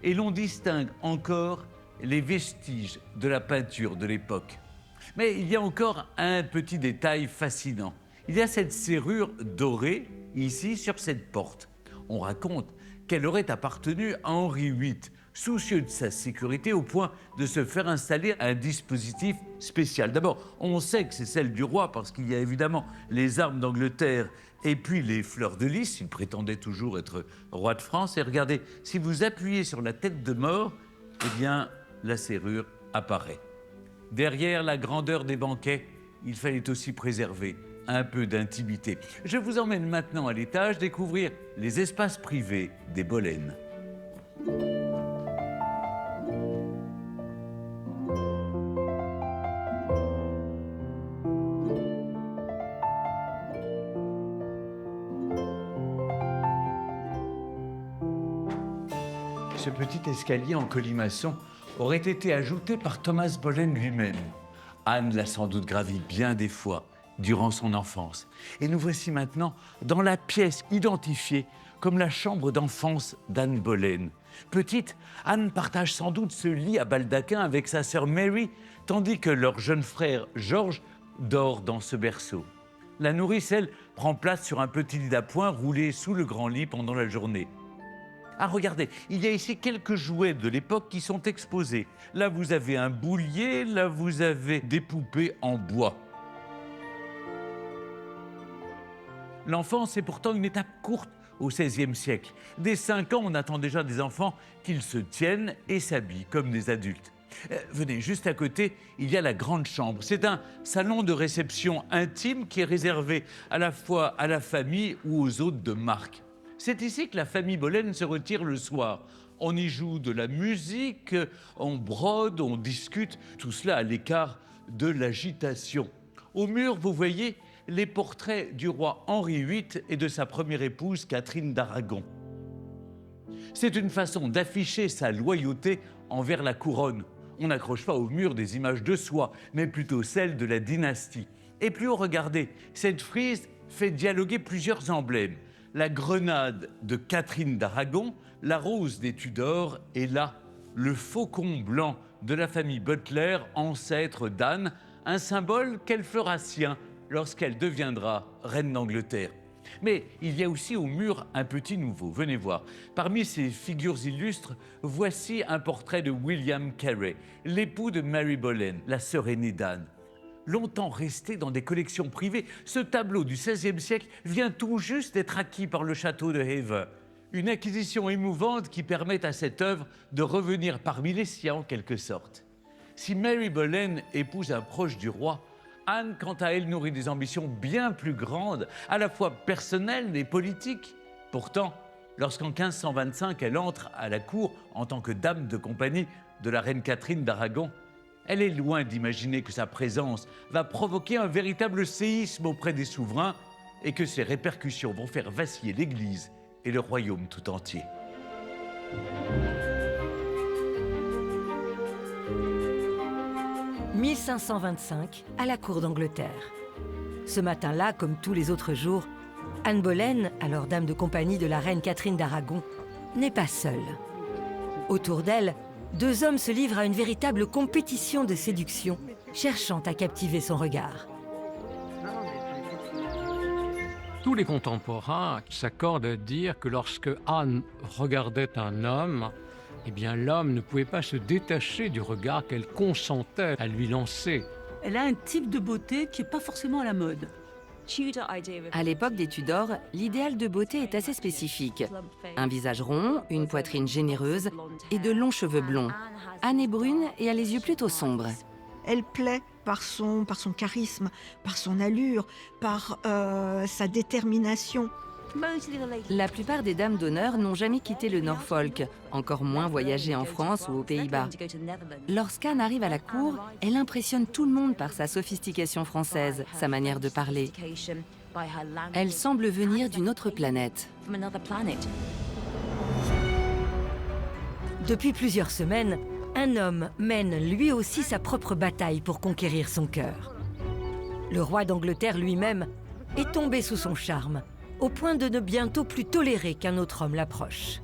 Et l'on distingue encore les vestiges de la peinture de l'époque. Mais il y a encore un petit détail fascinant. Il y a cette serrure dorée, ici, sur cette porte. On raconte qu'elle aurait appartenu à Henri VIII, soucieux de sa sécurité au point de se faire installer un dispositif spécial. D'abord, on sait que c'est celle du roi parce qu'il y a évidemment les armes d'Angleterre et puis les fleurs de lys. Il prétendait toujours être roi de France. Et regardez, si vous appuyez sur la tête de mort, eh bien, la serrure apparaît. Derrière la grandeur des banquets, il fallait aussi préserver un peu d'intimité. Je vous emmène maintenant à l'étage découvrir les espaces privés des Boleyn. Ce petit escalier en colimaçon aurait été ajouté par Thomas Boleyn lui-même. Anne l'a sans doute gravi bien des fois durant son enfance. Et nous voici maintenant dans la pièce identifiée comme la chambre d'enfance d'Anne Boleyn. Petite, Anne partage sans doute ce lit à baldaquin avec sa sœur Mary, tandis que leur jeune frère George dort dans ce berceau. La nourrice, elle, prend place sur un petit lit d'appoint roulé sous le grand lit pendant la journée. Ah, regardez, il y a ici quelques jouets de l'époque qui sont exposés. Là, vous avez un boulier, là, vous avez des poupées en bois. L'enfance est pourtant une étape courte au XVIe siècle. Dès 5 ans, on attend déjà des enfants qu'ils se tiennent et s'habillent comme des adultes. Venez, juste à côté, il y a la grande chambre. C'est un salon de réception intime qui est réservé à la fois à la famille ou aux hôtes de marque. C'est ici que la famille Boleyn se retire le soir. On y joue de la musique, on brode, on discute, tout cela à l'écart de l'agitation. Au mur, vous voyez les portraits du roi Henri VIII et de sa première épouse Catherine d'Aragon. C'est une façon d'afficher sa loyauté envers la couronne. On n'accroche pas au mur des images de soi, mais plutôt celles de la dynastie. Et plus haut, regardez, cette frise fait dialoguer plusieurs emblèmes. La grenade de Catherine d'Aragon, la rose des Tudors et là, le faucon blanc de la famille Butler, ancêtre d'Anne, un symbole qu'elle fera sien lorsqu'elle deviendra reine d'Angleterre. Mais il y a aussi au mur un petit nouveau, venez voir. Parmi ces figures illustres, voici un portrait de William Carey, l'époux de Mary Boleyn, la sœur aînée d'Anne. Longtemps resté dans des collections privées, ce tableau du XVIe siècle vient tout juste d'être acquis par le château de Hever. Une acquisition émouvante qui permet à cette œuvre de revenir parmi les siens en quelque sorte. Si Mary Boleyn épouse un proche du roi, Anne, quant à elle, nourrit des ambitions bien plus grandes, à la fois personnelles et politiques. Pourtant, lorsqu'en 1525, elle entre à la cour en tant que dame de compagnie de la reine Catherine d'Aragon, elle est loin d'imaginer que sa présence va provoquer un véritable séisme auprès des souverains et que ses répercussions vont faire vaciller l'Église et le royaume tout entier. « 1525, à la cour d'Angleterre. Ce matin-là, comme tous les autres jours, Anne Boleyn, alors dame de compagnie de la reine Catherine d'Aragon, n'est pas seule. Autour d'elle, 2 hommes se livrent à une véritable compétition de séduction, cherchant à captiver son regard. Tous les contemporains s'accordent à dire que lorsque Anne regardait un homme, eh bien l'homme ne pouvait pas se détacher du regard qu'elle consentait à lui lancer. Elle a un type de beauté qui n'est pas forcément à la mode. À l'époque des Tudors, l'idéal de beauté est assez spécifique. Un visage rond, une poitrine généreuse et de longs cheveux blonds. Anne est brune et a les yeux plutôt sombres. Elle plaît par son charisme, par son allure, par sa détermination. La plupart des dames d'honneur n'ont jamais quitté le Norfolk, encore moins voyagé en France ou aux Pays-Bas. Lorsqu'Anne arrive à la cour, elle impressionne tout le monde par sa sophistication française, sa manière de parler. Elle semble venir d'une autre planète. Depuis plusieurs semaines, un homme mène lui aussi sa propre bataille pour conquérir son cœur. Le roi d'Angleterre lui-même est tombé sous son charme, au point de ne bientôt plus tolérer qu'un autre homme l'approche.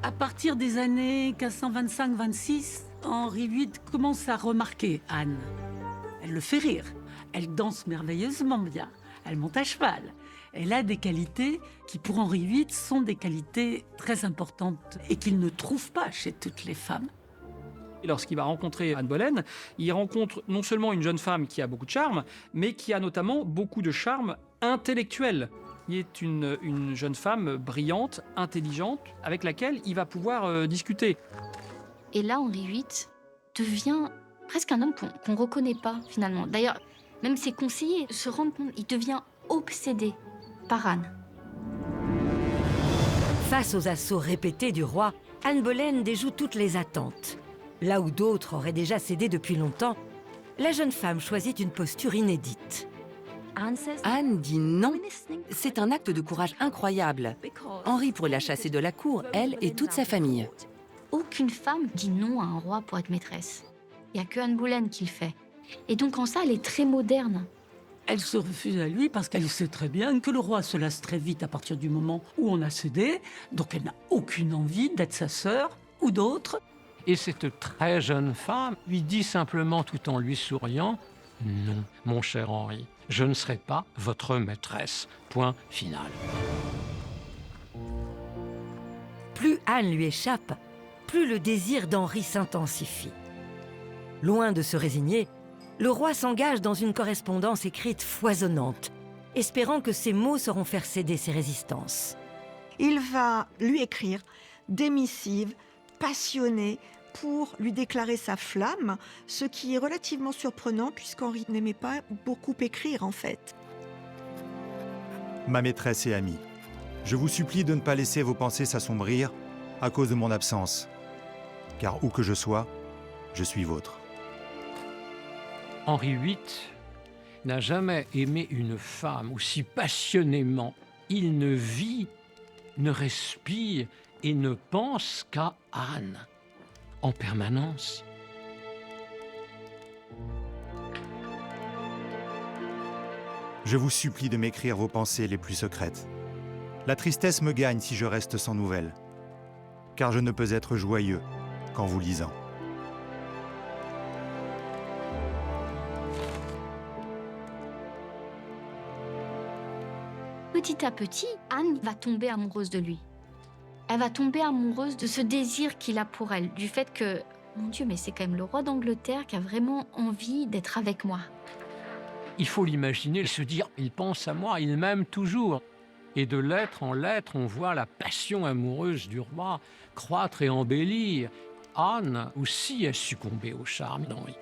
À partir des années 1525-26, Henri VIII commence à remarquer Anne. Elle le fait rire. Elle danse merveilleusement bien. Elle monte à cheval. Elle a des qualités qui, pour Henri VIII, sont des qualités très importantes et qu'il ne trouve pas chez toutes les femmes. Et lorsqu'il va rencontrer Anne Boleyn, il rencontre non seulement une jeune femme qui a beaucoup de charme, mais qui a notamment beaucoup de charme intellectuel. Il est une jeune femme brillante, intelligente, avec laquelle il va pouvoir discuter. Et là, Henri VIII devient presque un homme qu'on ne reconnaît pas, finalement. D'ailleurs, même ses conseillers se rendent compte, il devient obsédé par Anne. Face aux assauts répétés du roi, Anne Boleyn déjoue toutes les attentes. Là où d'autres auraient déjà cédé depuis longtemps, la jeune femme choisit une posture inédite. Anne dit non. C'est un acte de courage incroyable. Henri pourrait la chasser de la cour, elle et toute sa famille. Aucune femme dit non à un roi pour être maîtresse. Il n'y a que Anne Boleyn qui le fait. Et donc en ça, elle est très moderne. Elle se refuse à lui parce qu'elle sait très bien que le roi se lasse très vite à partir du moment où on a cédé. Donc elle n'a aucune envie d'être sa sœur ou d'autre. Et cette très jeune femme lui dit simplement tout en lui souriant « Non, mon cher Henri, je ne serai pas votre maîtresse. Point final. » Plus Anne lui échappe, plus le désir d'Henri s'intensifie. Loin de se résigner, le roi s'engage dans une correspondance écrite foisonnante, espérant que ses mots sauront faire céder ses résistances. Il va lui écrire des missives passionnées pour lui déclarer sa flamme, ce qui est relativement surprenant puisqu'Henri n'aimait pas beaucoup écrire en fait. Ma maîtresse et amie, je vous supplie de ne pas laisser vos pensées s'assombrir à cause de mon absence, car où que je sois, je suis vôtre. Henri VIII n'a jamais aimé une femme aussi passionnément. Il ne vit, ne respire et ne pense qu'à Anne en permanence. Je vous supplie de m'écrire vos pensées les plus secrètes. La tristesse me gagne si je reste sans nouvelles, car je ne peux être joyeux qu'en vous lisant. Petit à petit, Anne va tomber amoureuse de lui. Elle va tomber amoureuse de ce désir qu'il a pour elle, du fait que, mon Dieu, mais c'est quand même le roi d'Angleterre qui a vraiment envie d'être avec moi. Il faut l'imaginer, se dire « il pense à moi, il m'aime toujours ». Et de lettre en lettre, on voit la passion amoureuse du roi croître et embellir. Anne aussi a succombé au charme d'Henri.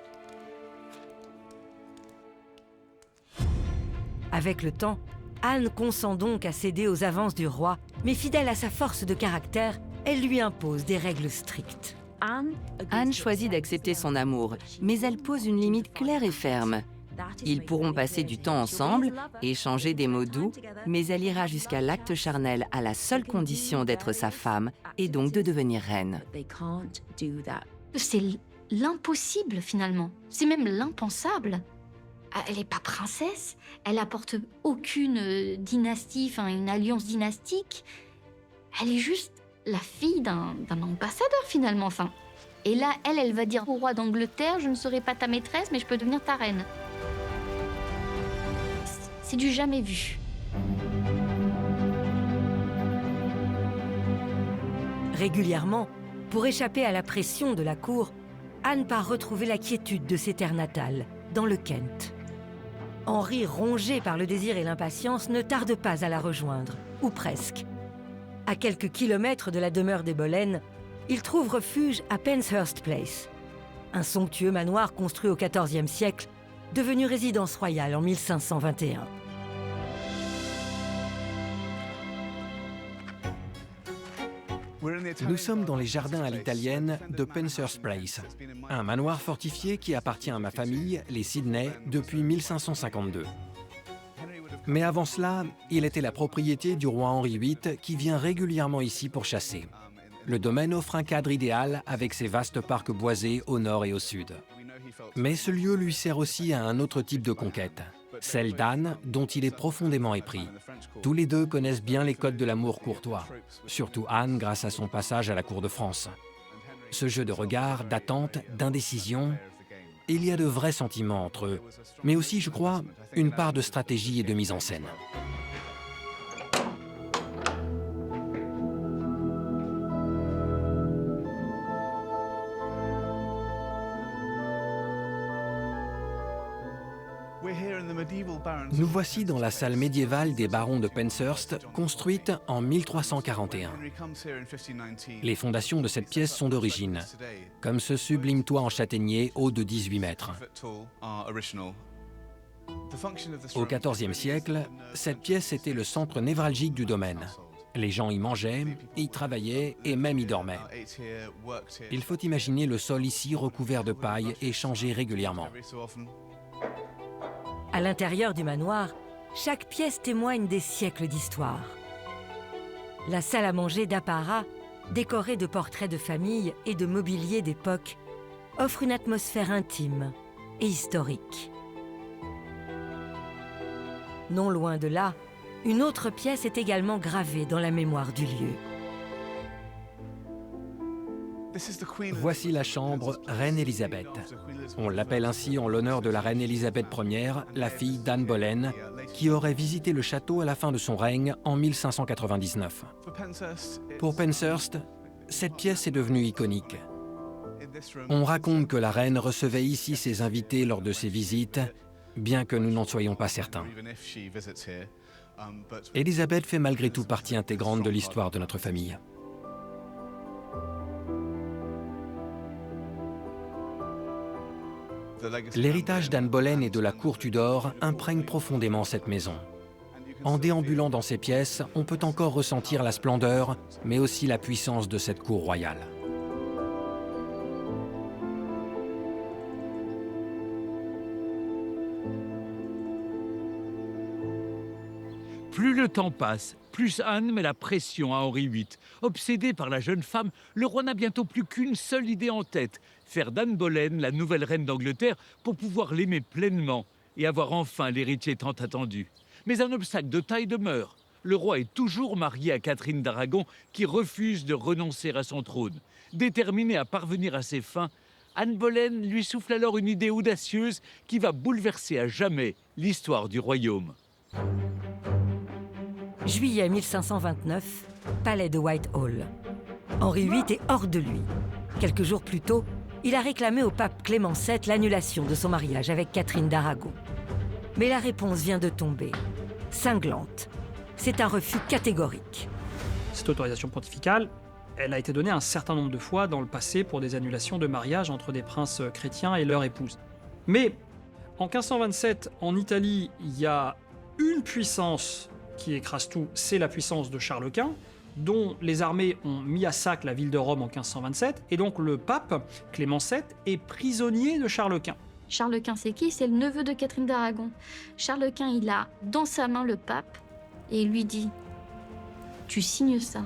Avec le temps, Anne consent donc à céder aux avances du roi, mais fidèle à sa force de caractère, elle lui impose des règles strictes. Anne choisit d'accepter son amour, mais elle pose une limite claire et ferme. Ils pourront passer du temps ensemble, échanger des mots doux, mais elle ira jusqu'à l'acte charnel à la seule condition d'être sa femme et donc de devenir reine. C'est l'impossible finalement, c'est même l'impensable. Elle n'est pas princesse, elle apporte aucune dynastie, une alliance dynastique. Elle est juste la fille d'un ambassadeur finalement. Et là, elle va dire au roi d'Angleterre, je ne serai pas ta maîtresse, mais je peux devenir ta reine. C'est du jamais vu. Régulièrement, pour échapper à la pression de la cour, Anne part retrouver la quiétude de ses terres natales, dans le Kent. Henri, rongé par le désir et l'impatience, ne tarde pas à la rejoindre, ou presque. À quelques kilomètres de la demeure des Boleyn, il trouve refuge à Penshurst Place, un somptueux manoir construit au XIVe siècle, devenu résidence royale en 1521. Nous sommes dans les jardins à l'italienne de Penshurst Place, un manoir fortifié qui appartient à ma famille, les Sidney, depuis 1552. Mais avant cela, il était la propriété du roi Henri VIII qui vient régulièrement ici pour chasser. Le domaine offre un cadre idéal avec ses vastes parcs boisés au nord et au sud. Mais ce lieu lui sert aussi à un autre type de conquête, celle d'Anne, dont il est profondément épris. Tous les deux connaissent bien les codes de l'amour courtois, surtout Anne grâce à son passage à la cour de France. Ce jeu de regard, d'attente, d'indécision, il y a de vrais sentiments entre eux, mais aussi, je crois, une part de stratégie et de mise en scène. Nous voici dans la salle médiévale des barons de Penshurst, construite en 1341. Les fondations de cette pièce sont d'origine, comme ce sublime toit en châtaignier haut de 18 mètres. Au XIVe siècle, cette pièce était le centre névralgique du domaine. Les gens y mangeaient, y travaillaient et même y dormaient. Il faut imaginer le sol ici recouvert de paille et changé régulièrement. À l'intérieur du manoir, chaque pièce témoigne des siècles d'histoire. La salle à manger d'apparat, décorée de portraits de famille et de mobilier d'époque, offre une atmosphère intime et historique. Non loin de là, une autre pièce est également gravée dans la mémoire du lieu. Voici la chambre Reine Élisabeth. On l'appelle ainsi en l'honneur de la reine Élisabeth Ier, la fille d'Anne Boleyn, qui aurait visité le château à la fin de son règne en 1599. Pour Penshurst, cette pièce est devenue iconique. On raconte que la reine recevait ici ses invités lors de ses visites, bien que nous n'en soyons pas certains. Élisabeth fait malgré tout partie intégrante de l'histoire de notre famille. L'héritage d'Anne Boleyn et de la cour Tudor imprègne profondément cette maison. En déambulant dans ces pièces, on peut encore ressentir la splendeur, mais aussi la puissance de cette cour royale. Plus le temps passe, plus Anne met la pression à Henri VIII. Obsédé par la jeune femme, le roi n'a bientôt plus qu'une seule idée en tête, faire d'Anne Boleyn la nouvelle reine d'Angleterre pour pouvoir l'aimer pleinement et avoir enfin l'héritier tant attendu. Mais un obstacle de taille demeure. Le roi est toujours marié à Catherine d'Aragon qui refuse de renoncer à son trône. Déterminée à parvenir à ses fins, Anne Boleyn lui souffle alors une idée audacieuse qui va bouleverser à jamais l'histoire du royaume. Juillet 1529, palais de Whitehall. Henri VIII est hors de lui. Quelques jours plus tôt, il a réclamé au pape Clément VII l'annulation de son mariage avec Catherine d'Aragon. Mais la réponse vient de tomber, cinglante. C'est un refus catégorique. Cette autorisation pontificale, elle a été donnée un certain nombre de fois dans le passé pour des annulations de mariage entre des princes chrétiens et leurs épouses. Mais en 1527, en Italie, il y a une puissance qui écrase tout, c'est la puissance de Charles Quint, dont les armées ont mis à sac la ville de Rome en 1527, et donc le pape, Clément VII, est prisonnier de Charles Quint. Charles Quint, c'est qui? C'est le neveu de Catherine d'Aragon. Charles Quint, il a dans sa main le pape, et il lui dit « Tu signes ça,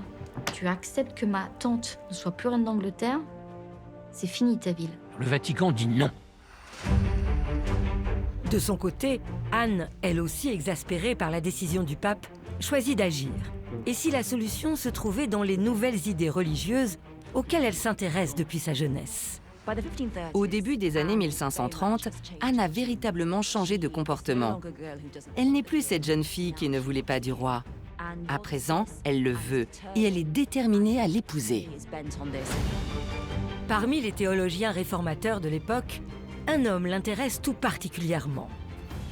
tu acceptes que ma tante ne soit plus reine d'Angleterre, c'est fini ta ville. » Le Vatican dit non. De son côté, Anne, elle aussi exaspérée par la décision du pape, choisit d'agir. Et si la solution se trouvait dans les nouvelles idées religieuses auxquelles elle s'intéresse depuis sa jeunesse? Au début des années 1530, Anne a véritablement changé de comportement. Elle n'est plus cette jeune fille qui ne voulait pas du roi. À présent, elle le veut et elle est déterminée à l'épouser. Parmi les théologiens réformateurs de l'époque, un homme l'intéresse tout particulièrement.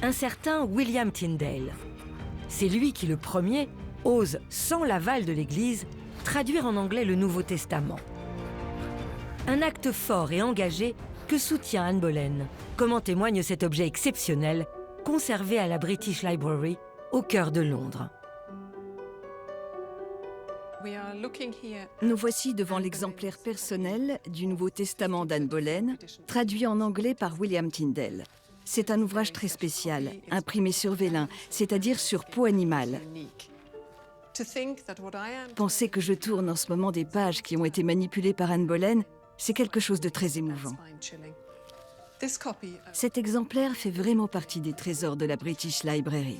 Un certain William Tyndale. C'est lui qui, le premier, ose, sans l'aval de l'Église, traduire en anglais le Nouveau Testament. Un acte fort et engagé que soutient Anne Boleyn, comme en témoigne cet objet exceptionnel, conservé à la British Library, au cœur de Londres. Nous voici devant l'exemplaire personnel du Nouveau Testament d'Anne Boleyn, traduit en anglais par William Tyndale. C'est un ouvrage très spécial, imprimé sur vélin, c'est-à-dire sur peau animale. Penser que je tourne en ce moment des pages qui ont été manipulées par Anne Boleyn, c'est quelque chose de très émouvant. Cet exemplaire fait vraiment partie des trésors de la British Library.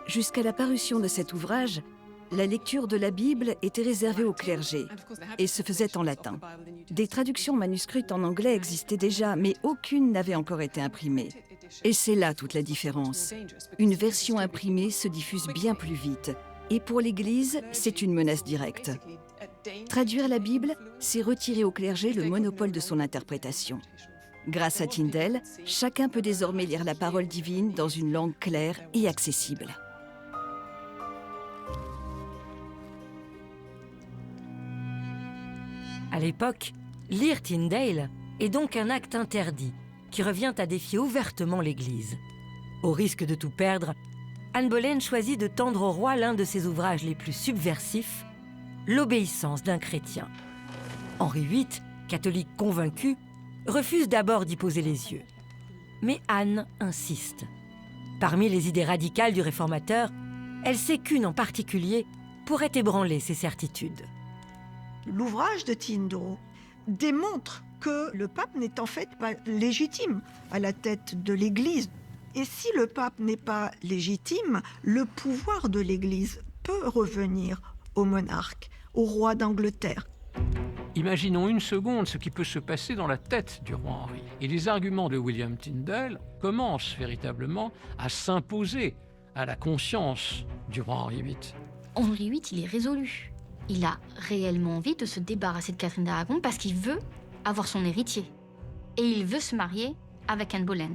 Jusqu'à la parution de cet ouvrage, La lecture de la Bible était réservée au clergé et se faisait en latin. Des traductions manuscrites en anglais existaient déjà, mais aucune n'avait encore été imprimée. Et c'est là toute la différence. Une version imprimée se diffuse bien plus vite. Et pour l'Église, c'est une menace directe. Traduire la Bible, c'est retirer au clergé le monopole de son interprétation. Grâce à Tyndale, chacun peut désormais lire la parole divine dans une langue claire et accessible. À l'époque, lire Tyndale est donc un acte interdit qui revient à défier ouvertement l'Église. Au risque de tout perdre, Anne Boleyn choisit de tendre au roi l'un de ses ouvrages les plus subversifs, L'obéissance d'un chrétien. Henri VIII, catholique convaincu, refuse d'abord d'y poser les yeux. Mais Anne insiste. Parmi les idées radicales du réformateur, elle sait qu'une en particulier pourrait ébranler ses certitudes. L'ouvrage de Tyndale démontre que le pape n'est en fait pas légitime à la tête de l'Église. Et si le pape n'est pas légitime, le pouvoir de l'Église peut revenir au monarque, au roi d'Angleterre. Imaginons une seconde ce qui peut se passer dans la tête du roi Henri. Et les arguments de William Tyndale commencent véritablement à s'imposer à la conscience du roi Henri VIII. Henri VIII, il est résolu. Il a réellement envie de se débarrasser de Catherine d'Aragon parce qu'il veut avoir son héritier. Et il veut se marier avec Anne Boleyn.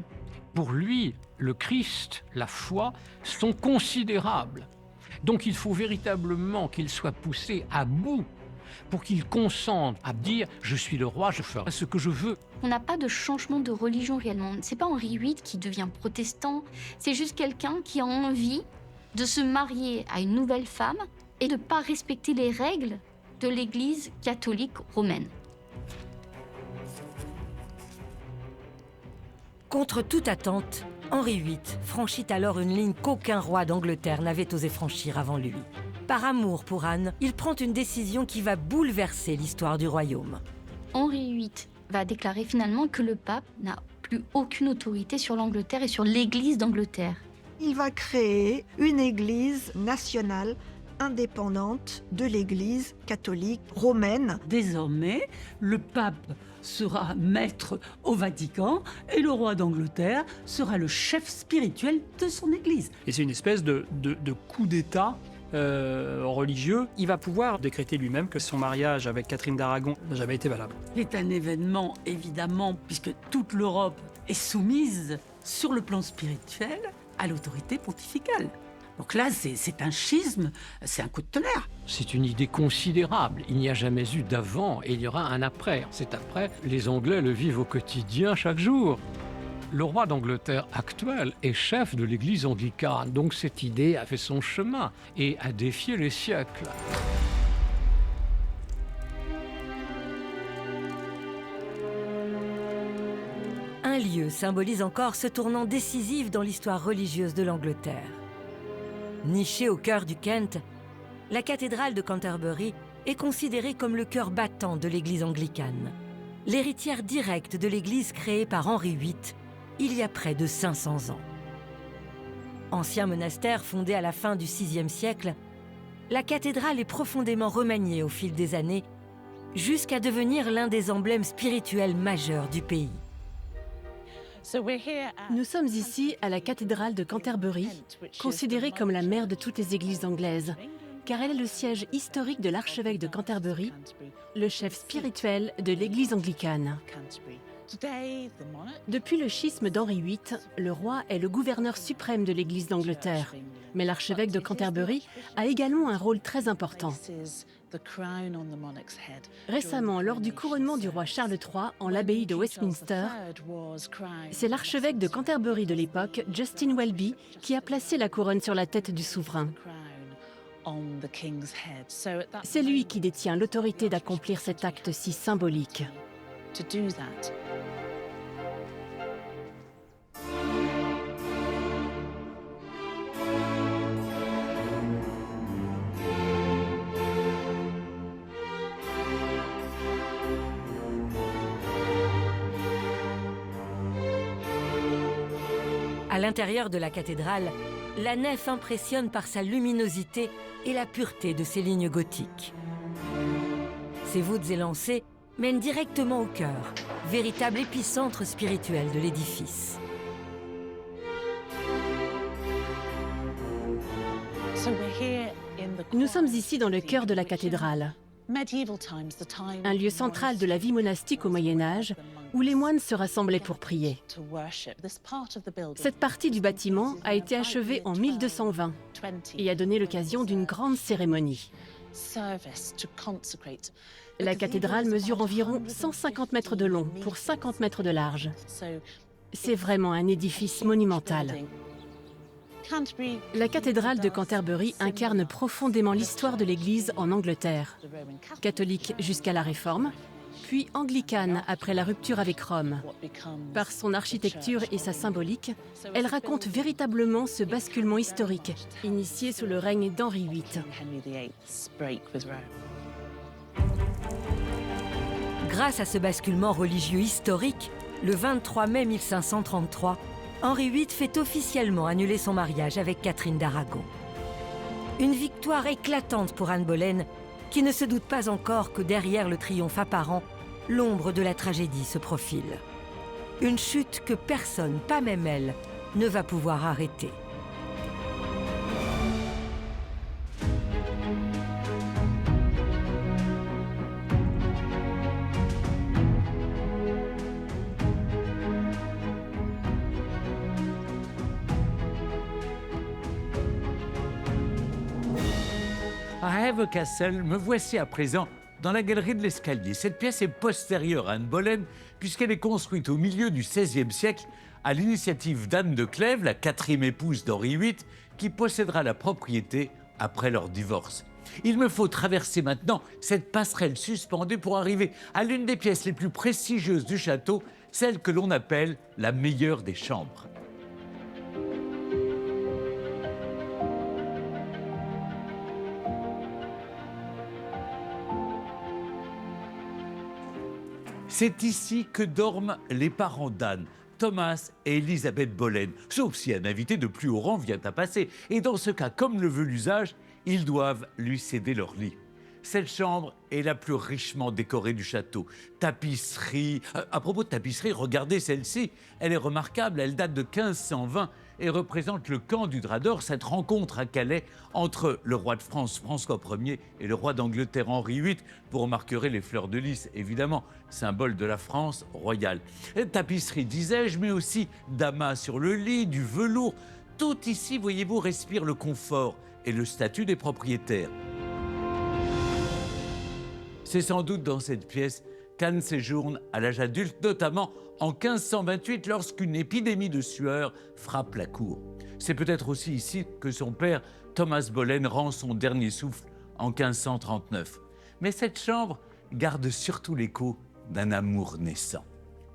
Pour lui, le Christ, la foi, sont considérables. Donc il faut véritablement qu'il soit poussé à bout pour qu'il consente à dire « je suis le roi, je ferai ce que je veux ». On n'a pas de changement de religion réellement. C'est pas Henri VIII qui devient protestant, c'est juste quelqu'un qui a envie de se marier à une nouvelle femme et de ne pas respecter les règles de l'Église catholique romaine. Contre toute attente, Henri VIII franchit alors une ligne qu'aucun roi d'Angleterre n'avait osé franchir avant lui. Par amour pour Anne, il prend une décision qui va bouleverser l'histoire du royaume. Henri VIII va déclarer finalement que le pape n'a plus aucune autorité sur l'Angleterre et sur l'Église d'Angleterre. Il va créer une Église nationale indépendante de l'Église catholique romaine. Désormais, le pape sera maître au Vatican et le roi d'Angleterre sera le chef spirituel de son Église. Et c'est une espèce de coup d'État religieux. Il va pouvoir décréter lui-même que son mariage avec Catherine d'Aragon n'a jamais été valable. C'est un événement, évidemment, puisque toute l'Europe est soumise, sur le plan spirituel, à l'autorité pontificale. Donc là, c'est un schisme, c'est un coup de tonnerre. C'est une idée considérable. Il n'y a jamais eu d'avant et il y aura un après. Cet après, les Anglais le vivent au quotidien chaque jour. Le roi d'Angleterre actuel est chef de l'église anglicane, donc cette idée a fait son chemin et a défié les siècles. Un lieu symbolise encore ce tournant décisif dans l'histoire religieuse de l'Angleterre. Nichée au cœur du Kent, la cathédrale de Canterbury est considérée comme le cœur battant de l'église anglicane, l'héritière directe de l'église créée par Henri VIII il y a près de 500 ans. Ancien monastère fondé à la fin du VIe siècle, la cathédrale est profondément remaniée au fil des années jusqu'à devenir l'un des emblèmes spirituels majeurs du pays. Nous sommes ici à la cathédrale de Canterbury, considérée comme la mère de toutes les églises anglaises, car elle est le siège historique de l'archevêque de Canterbury, le chef spirituel de l'église anglicane. Depuis le schisme d'Henri VIII, le roi est le gouverneur suprême de l'église d'Angleterre, mais l'archevêque de Canterbury a également un rôle très important. Récemment, lors du couronnement du roi Charles III en l'abbaye de Westminster, c'est l'archevêque de Canterbury de l'époque, Justin Welby, qui a placé la couronne sur la tête du souverain. C'est lui qui détient l'autorité d'accomplir cet acte si symbolique. À l'intérieur de la cathédrale, La nef impressionne par sa luminosité et la pureté de ses lignes gothiques. Ses voûtes élancées mènent directement au cœur, véritable épicentre spirituel de l'édifice. Nous sommes ici dans le cœur de la cathédrale, un lieu central de la vie monastique au Moyen-Âge, où les moines se rassemblaient pour prier. Cette partie du bâtiment a été achevée en 1220 et a donné l'occasion d'une grande cérémonie. La cathédrale mesure environ 150 mètres de long pour 50 mètres de large. C'est vraiment un édifice monumental. La cathédrale de Canterbury incarne profondément l'histoire de l'Église en Angleterre, catholique jusqu'à la Réforme, puis anglicane après la rupture avec Rome. Par son architecture et sa symbolique, elle raconte véritablement ce basculement historique, initié sous le règne d'Henri VIII. Grâce à ce basculement religieux historique, le 23 mai 1533, Henri VIII fait officiellement annuler son mariage avec Catherine d'Aragon. Une victoire éclatante pour Anne Boleyn, qui ne se doute pas encore que derrière le triomphe apparent, l'ombre de la tragédie se profile. Une chute que personne, pas même elle, ne va pouvoir arrêter. À Hever Castle, me voici à présent dans la galerie de l'escalier. Cette pièce est postérieure à Anne Boleyn puisqu'elle est construite au milieu du XVIe siècle à l'initiative d'Anne de Clèves, la quatrième épouse d'Henri VIII, qui possédera la propriété après leur divorce. Il me faut traverser maintenant cette passerelle suspendue pour arriver à l'une des pièces les plus prestigieuses du château, celle que l'on appelle la meilleure des chambres. C'est ici que dorment les parents d'Anne, Thomas et Elisabeth Boleyn, sauf si un invité de plus haut rang vient à passer. Et dans ce cas, comme le veut l'usage, ils doivent lui céder leur lit. Cette chambre est la plus richement décorée du château. Tapisserie. À propos de tapisserie, regardez celle-ci. Elle est remarquable, elle date de 1520 et représente le camp du Drap d'Or, cette rencontre à Calais entre le roi de France, François Ier, et le roi d'Angleterre, Henri VIII. Vous remarquerez les fleurs de lys, évidemment, symbole de la France royale. Tapisserie, disais-je, mais aussi damas sur le lit, du velours. Tout ici, voyez-vous, respire le confort et le statut des propriétaires. C'est sans doute dans cette pièce qu'Anne séjourne à l'âge adulte, notamment en 1528, lorsqu'une épidémie de sueur frappe la cour. C'est peut-être aussi ici que son père, Thomas Boleyn, rend son dernier souffle en 1539. Mais cette chambre garde surtout l'écho d'un amour naissant.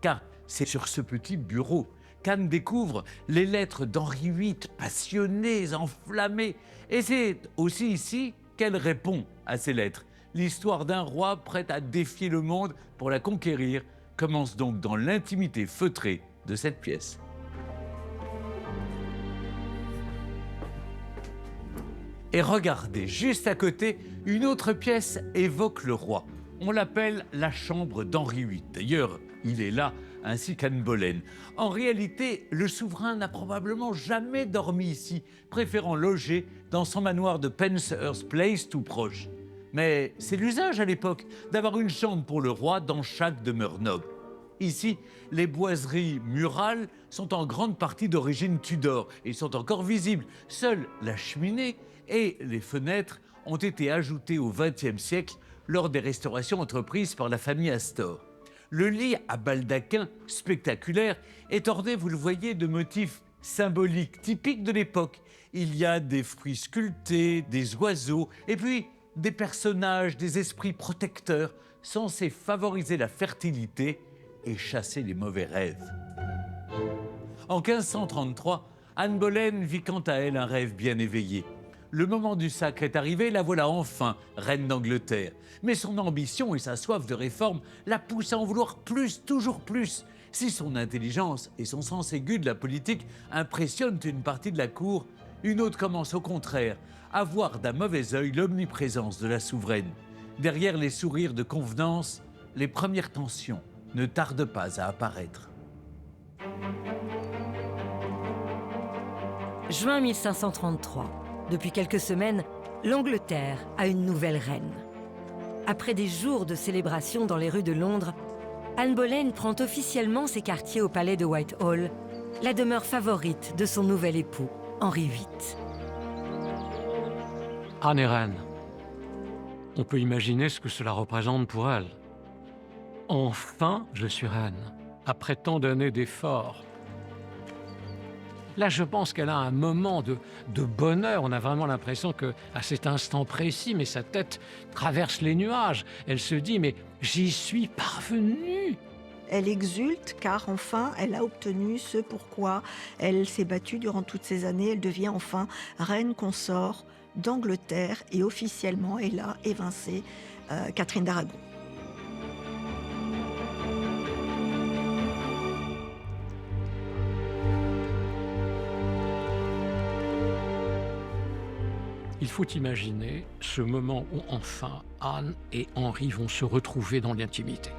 Car c'est sur ce petit bureau qu'Anne découvre les lettres d'Henri VIII, passionnées, enflammées. Et c'est aussi ici qu'elle répond à ces lettres. L'histoire d'un roi prêt à défier le monde pour la conquérir commence donc dans l'intimité feutrée de cette pièce. Et regardez, juste à côté, une autre pièce évoque le roi. On l'appelle la chambre d'Henri VIII. D'ailleurs, il est là, ainsi qu'Anne Boleyn. En réalité, le souverain n'a probablement jamais dormi ici, préférant loger dans son manoir de Penshurst Place tout proche. Mais c'est l'usage à l'époque d'avoir une chambre pour le roi dans chaque demeure noble. Ici, les boiseries murales sont en grande partie d'origine Tudor et sont encore visibles. Seule la cheminée et les fenêtres ont été ajoutées au XXe siècle lors des restaurations entreprises par la famille Astor. Le lit à baldaquin spectaculaire est orné, vous le voyez, de motifs symboliques typiques de l'époque. Il y a des fruits sculptés, des oiseaux et puis des personnages, des esprits protecteurs censés favoriser la fertilité et chasser les mauvais rêves. En 1533, Anne Boleyn vit quant à elle un rêve bien éveillé. Le moment du sacre est arrivé, la voilà enfin reine d'Angleterre. Mais son ambition et sa soif de réforme la poussent à en vouloir plus, toujours plus. Si son intelligence et son sens aigu de la politique impressionnent une partie de la cour, Une autre commence au contraire à voir d'un mauvais œil l'omniprésence de la souveraine. Derrière les sourires de convenance, les premières tensions ne tardent pas à apparaître. Juin 1533. Depuis quelques semaines, l'Angleterre a une nouvelle reine. Après des jours de célébration dans les rues de Londres, Anne Boleyn prend officiellement ses quartiers au palais de Whitehall, la demeure favorite de son nouvel époux, Henri VIII. Anne est reine. On peut imaginer ce que cela représente pour elle. Enfin, je suis reine, après tant d'années d'efforts. Là, je pense qu'elle a un moment de bonheur. On a vraiment l'impression qu'à cet instant précis, mais sa tête traverse les nuages. Elle se dit, mais j'y suis parvenue. Elle exulte car enfin, elle a obtenu ce pourquoi elle s'est battue durant toutes ces années. Elle devient enfin reine consort d'Angleterre et officiellement, elle a évincé Catherine d'Aragon. Il faut imaginer ce moment où enfin Anne et Henri vont se retrouver dans l'intimité.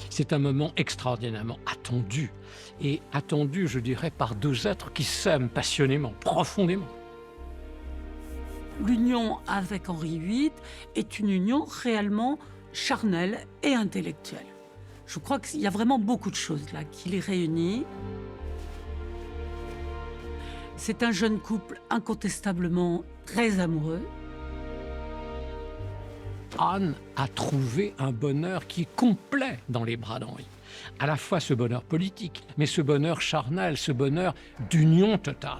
C'est un moment extraordinairement attendu, et attendu, je dirais, par deux êtres qui s'aiment passionnément, profondément. L'union avec Henri VIII est une union réellement charnelle et intellectuelle. Je crois qu'il y a vraiment beaucoup de choses là qui les réunissent. C'est un jeune couple incontestablement très amoureux. Anne a trouvé un bonheur qui est complet dans les bras d'Henri. À la fois ce bonheur politique, mais ce bonheur charnel, ce bonheur d'union totale.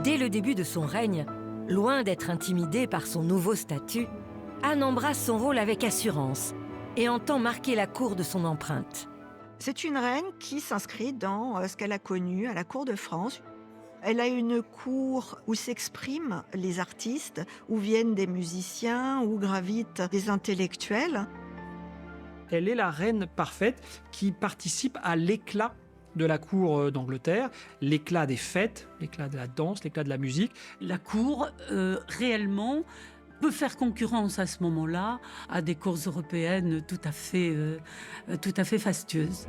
Dès le début de son règne, loin d'être intimidée par son nouveau statut, Anne embrasse son rôle avec assurance et entend marquer la cour de son empreinte. C'est une reine qui s'inscrit dans ce qu'elle a connu à la cour de France. Elle a une cour où s'expriment les artistes, où viennent des musiciens, où gravitent des intellectuels. Elle est la reine parfaite qui participe à l'éclat de la cour d'Angleterre, l'éclat des fêtes, l'éclat de la danse, l'éclat de la musique. La cour, réellement, peut faire concurrence à ce moment-là à des cours européennes tout à fait fastueuses.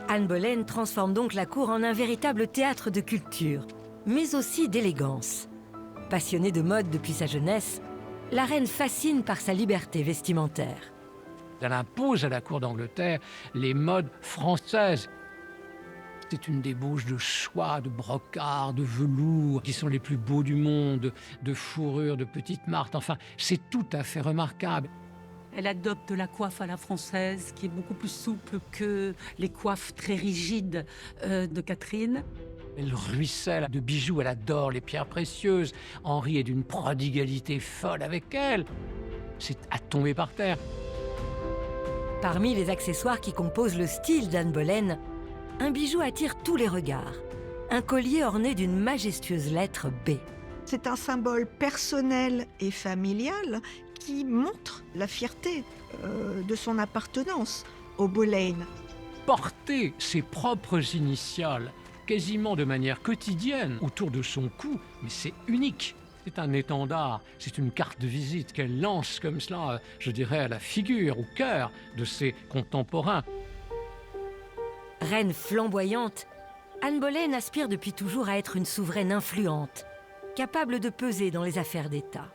Anne Boleyn transforme donc la cour en un véritable théâtre de culture, mais aussi d'élégance. Passionnée de mode depuis sa jeunesse, la reine fascine par sa liberté vestimentaire. Elle impose à la cour d'Angleterre les modes françaises. C'est une débauche de soie, de brocart, de velours, qui sont les plus beaux du monde, de fourrure, de petites martres. Enfin, c'est tout à fait remarquable. Elle adopte la coiffe à la française, qui est beaucoup plus souple que les coiffes très rigides de Catherine. Elle ruisselle de bijoux, elle adore les pierres précieuses. Henri est d'une prodigalité folle avec elle. C'est à tomber par terre. Parmi les accessoires qui composent le style d'Anne Boleyn, un bijou attire tous les regards. Un collier orné d'une majestueuse lettre B. C'est un symbole personnel et familial qui montre la fierté de son appartenance aux Boleyn. Porter ses propres initiales, quasiment de manière quotidienne, autour de son cou, mais c'est unique. C'est un étendard, c'est une carte de visite qu'elle lance comme cela, je dirais, à la figure, au cœur de ses contemporains. Reine flamboyante, Anne Boleyn aspire depuis toujours à être une souveraine influente, capable de peser dans les affaires d'État.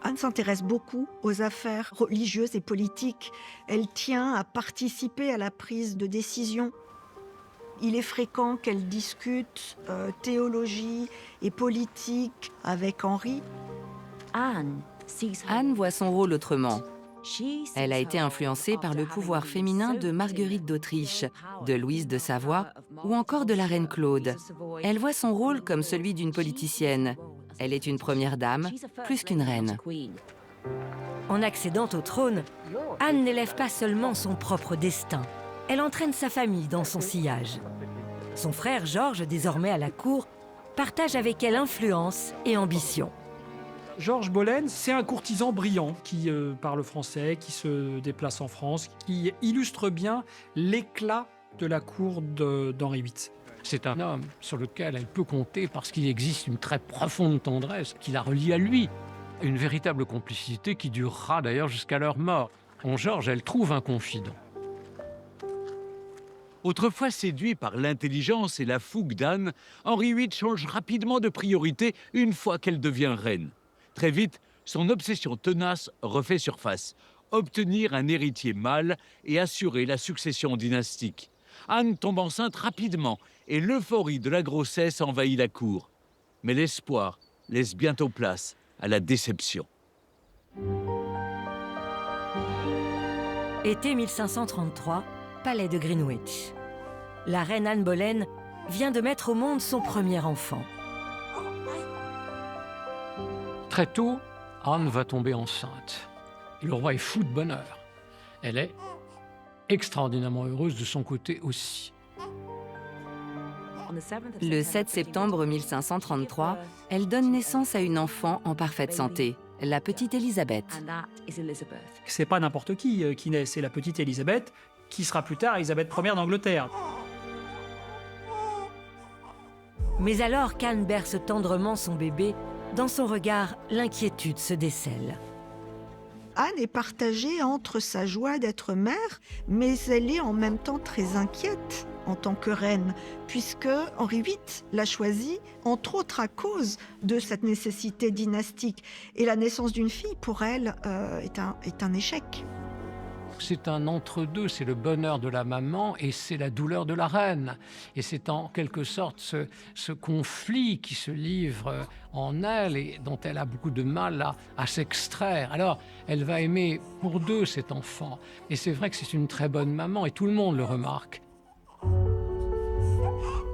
Anne s'intéresse beaucoup aux affaires religieuses et politiques. Elle tient à participer à la prise de décision. Il est fréquent qu'elle discute théologie et politique avec Henri. Anne voit son rôle autrement. Elle a été influencée par le pouvoir féminin de Marguerite d'Autriche, de Louise de Savoie ou encore de la reine Claude. Elle voit son rôle comme celui d'une politicienne. Elle est une première dame, plus qu'une reine. En accédant au trône, Anne n'élève pas seulement son propre destin, elle entraîne sa famille dans son sillage. Son frère Georges, désormais à la cour, partage avec elle influence et ambition. Georges Boleyn, c'est un courtisan brillant qui parle français, qui se déplace en France, qui illustre bien l'éclat de la cour d'Henri VIII. C'est un homme sur lequel elle peut compter parce qu'il existe une très profonde tendresse qui la relie à lui. Une véritable complicité qui durera d'ailleurs jusqu'à leur mort. En Georges, elle trouve un confident. Autrefois séduit par l'intelligence et la fougue d'Anne, Henri VIII change rapidement de priorité une fois qu'elle devient reine. Très vite, son obsession tenace refait surface, obtenir un héritier mâle et assurer la succession dynastique. Anne tombe enceinte rapidement et l'euphorie de la grossesse envahit la cour. Mais l'espoir laisse bientôt place à la déception. Été 1533, palais de Greenwich. La reine Anne Boleyn vient de mettre au monde son premier enfant. Très tôt, Anne va tomber enceinte. Et le roi est fou de bonheur. Elle est extraordinairement heureuse de son côté aussi. Le 7 septembre 1533, elle donne naissance à une enfant en parfaite santé, la petite Élisabeth. C'est pas n'importe qui naît, c'est la petite Élisabeth, qui sera plus tard Élisabeth Ier d'Angleterre. Mais alors qu'Anne berce tendrement son bébé, dans son regard, l'inquiétude se décèle. Anne est partagée entre sa joie d'être mère, mais elle est en même temps très inquiète en tant que reine, puisque Henri VIII l'a choisie, entre autres à cause de cette nécessité dynastique. Et la naissance d'une fille, pour elle, est un échec. C'est un entre-deux, c'est le bonheur de la maman et c'est la douleur de la reine. Et c'est en quelque sorte ce conflit qui se livre en elle et dont elle a beaucoup de mal à s'extraire. Alors, elle va aimer pour deux cet enfant. Et c'est vrai que c'est une très bonne maman et tout le monde le remarque.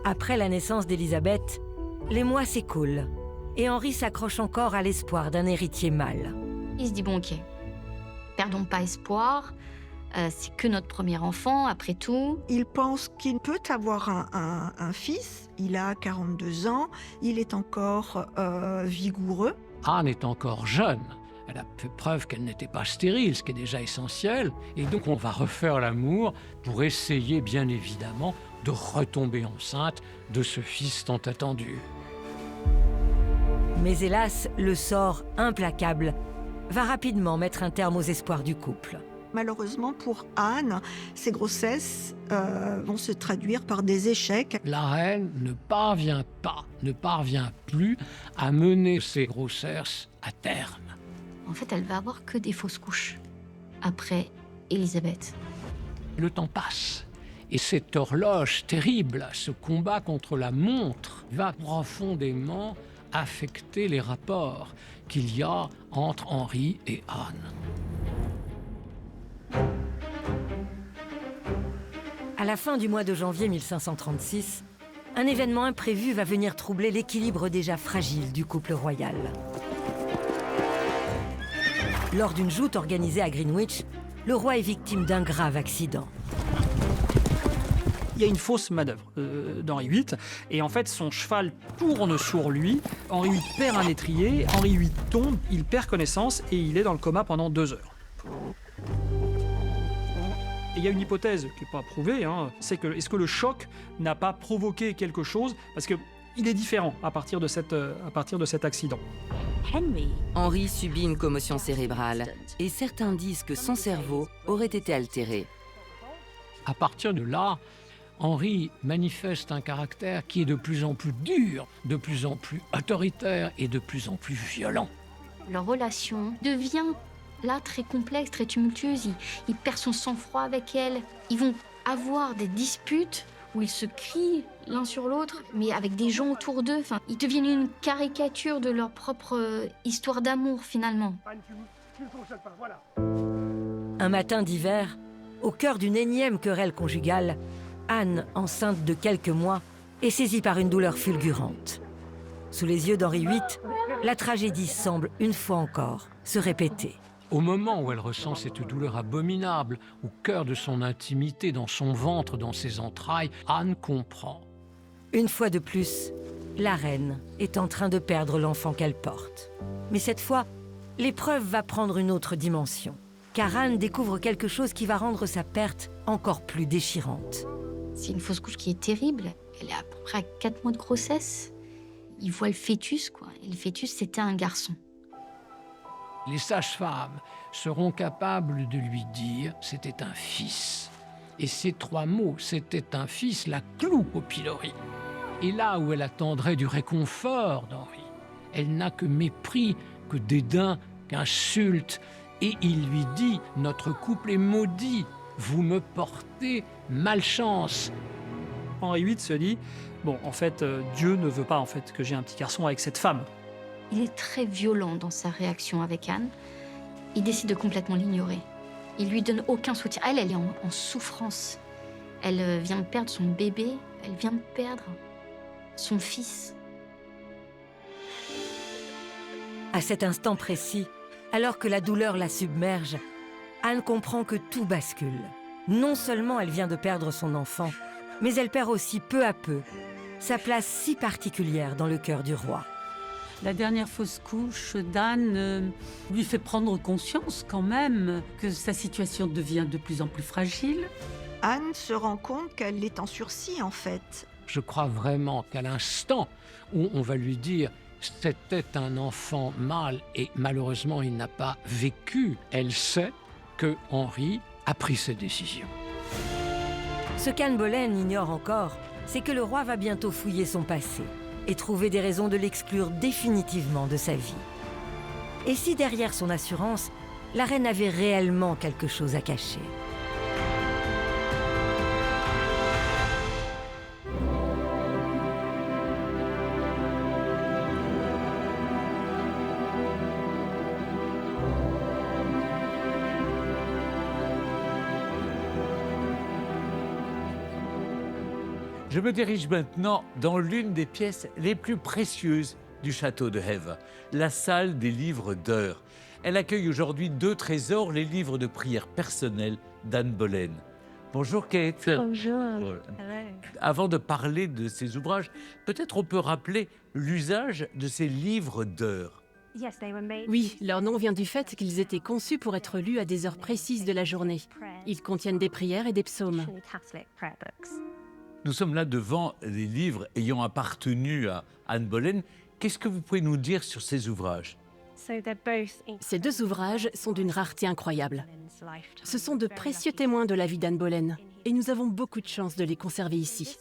Après la naissance d'Élisabeth, les mois s'écoulent et Henri s'accroche encore à l'espoir d'un héritier mâle. Il se dit, bon ok, perdons pas espoir. C'est que notre premier enfant, après tout. Il pense qu'il peut avoir un fils. Il a 42 ans. Il est encore vigoureux. Anne est encore jeune. Elle a fait preuve qu'elle n'était pas stérile, ce qui est déjà essentiel. Et donc on va refaire l'amour pour essayer, bien évidemment, de retomber enceinte de ce fils tant attendu. Mais hélas, le sort implacable va rapidement mettre un terme aux espoirs du couple. Malheureusement pour Anne, ces grossesses vont se traduire par des échecs. La reine ne parvient plus à mener ses grossesses à terme. En fait, elle va avoir que des fausses couches après Élisabeth. Le temps passe. Et cette horloge terrible, ce combat contre la montre, va profondément affecter les rapports qu'il y a entre Henri et Anne. À la fin du mois de janvier 1536, un événement imprévu va venir troubler l'équilibre déjà fragile du couple royal. Lors d'une joute organisée à Greenwich, le roi est victime d'un grave accident. Il y a une fausse manœuvre d'Henri VIII, et en fait son cheval tourne sur lui, Henri VIII perd un étrier, Henri VIII tombe, il perd connaissance et il est dans le coma pendant 2 heures. Et il y a une hypothèse qui n'est pas prouvée, c'est que est-ce que le choc n'a pas provoqué quelque chose, parce qu'il est différent à partir de cet accident. Henri subit une commotion cérébrale et certains disent que son cerveau aurait été altéré. À partir de là, Henri manifeste un caractère qui est de plus en plus dur, de plus en plus autoritaire et de plus en plus violent. Leur relation devient là très complexe, très tumultueuse. Il perd son sang-froid avec elle. Ils vont avoir des disputes où ils se crient l'un sur l'autre, mais avec des gens autour d'eux. Enfin, ils deviennent une caricature de leur propre histoire d'amour, finalement. Un matin d'hiver, au cœur d'une énième querelle conjugale, Anne, enceinte de quelques mois, est saisie par une douleur fulgurante. Sous les yeux d'Henri VIII, la tragédie semble, une fois encore, se répéter. Au moment où elle ressent cette douleur abominable, au cœur de son intimité, dans son ventre, dans ses entrailles, Anne comprend. Une fois de plus, la reine est en train de perdre l'enfant qu'elle porte. Mais cette fois, l'épreuve va prendre une autre dimension. Car Anne découvre quelque chose qui va rendre sa perte encore plus déchirante. C'est une fausse couche qui est terrible. Elle est à peu près à 4 mois de grossesse. Il voit le fœtus, quoi. Et le fœtus, c'était un garçon. Les sages-femmes seront capables de lui dire « c'était un fils ». Et ces 3 mots « c'était un fils » la clouent au pilori. Et là où elle attendrait du réconfort d'Henri, elle n'a que mépris, que dédain, qu'insulte. Et il lui dit « notre couple est maudit, vous me portez malchance ». Henri VIII se dit « bon, en fait, Dieu ne veut pas en fait, que j'ai un petit garçon avec cette femme ». Il est très violent dans sa réaction avec Anne. Il décide de complètement l'ignorer. Il lui donne aucun soutien. Elle est en souffrance. Elle vient de perdre son bébé. Elle vient de perdre son fils. À cet instant précis, alors que la douleur la submerge, Anne comprend que tout bascule. Non seulement elle vient de perdre son enfant, mais elle perd aussi peu à peu sa place si particulière dans le cœur du roi. La dernière fausse couche d'Anne lui fait prendre conscience quand même que sa situation devient de plus en plus fragile. Anne se rend compte qu'elle est en sursis, en fait. Je crois vraiment qu'à l'instant où on va lui dire « c'était un enfant mâle et malheureusement il n'a pas vécu », elle sait que Henri a pris ses décisions. Ce qu'Anne Boleyn ignore encore, c'est que le roi va bientôt fouiller son passé et trouver des raisons de l'exclure définitivement de sa vie. Et si derrière son assurance, la reine avait réellement quelque chose à cacher? Je me dirige maintenant dans l'une des pièces les plus précieuses du château de Hever, la salle des livres d'heures. Elle accueille aujourd'hui 2 trésors, les livres de prière personnels d'Anne Boleyn. Bonjour Kate. Bonjour. Avant de parler de ces ouvrages, peut-être on peut rappeler l'usage de ces livres d'heures. Oui, leur nom vient du fait qu'ils étaient conçus pour être lus à des heures précises de la journée. Ils contiennent des prières et des psaumes. Nous sommes là devant les livres ayant appartenu à Anne Boleyn. Qu'est-ce que vous pouvez nous dire sur ces ouvrages? Ces 2 ouvrages sont d'une rareté incroyable. Ce sont de précieux témoins de la vie d'Anne Boleyn, et nous avons beaucoup de chance de les conserver ici.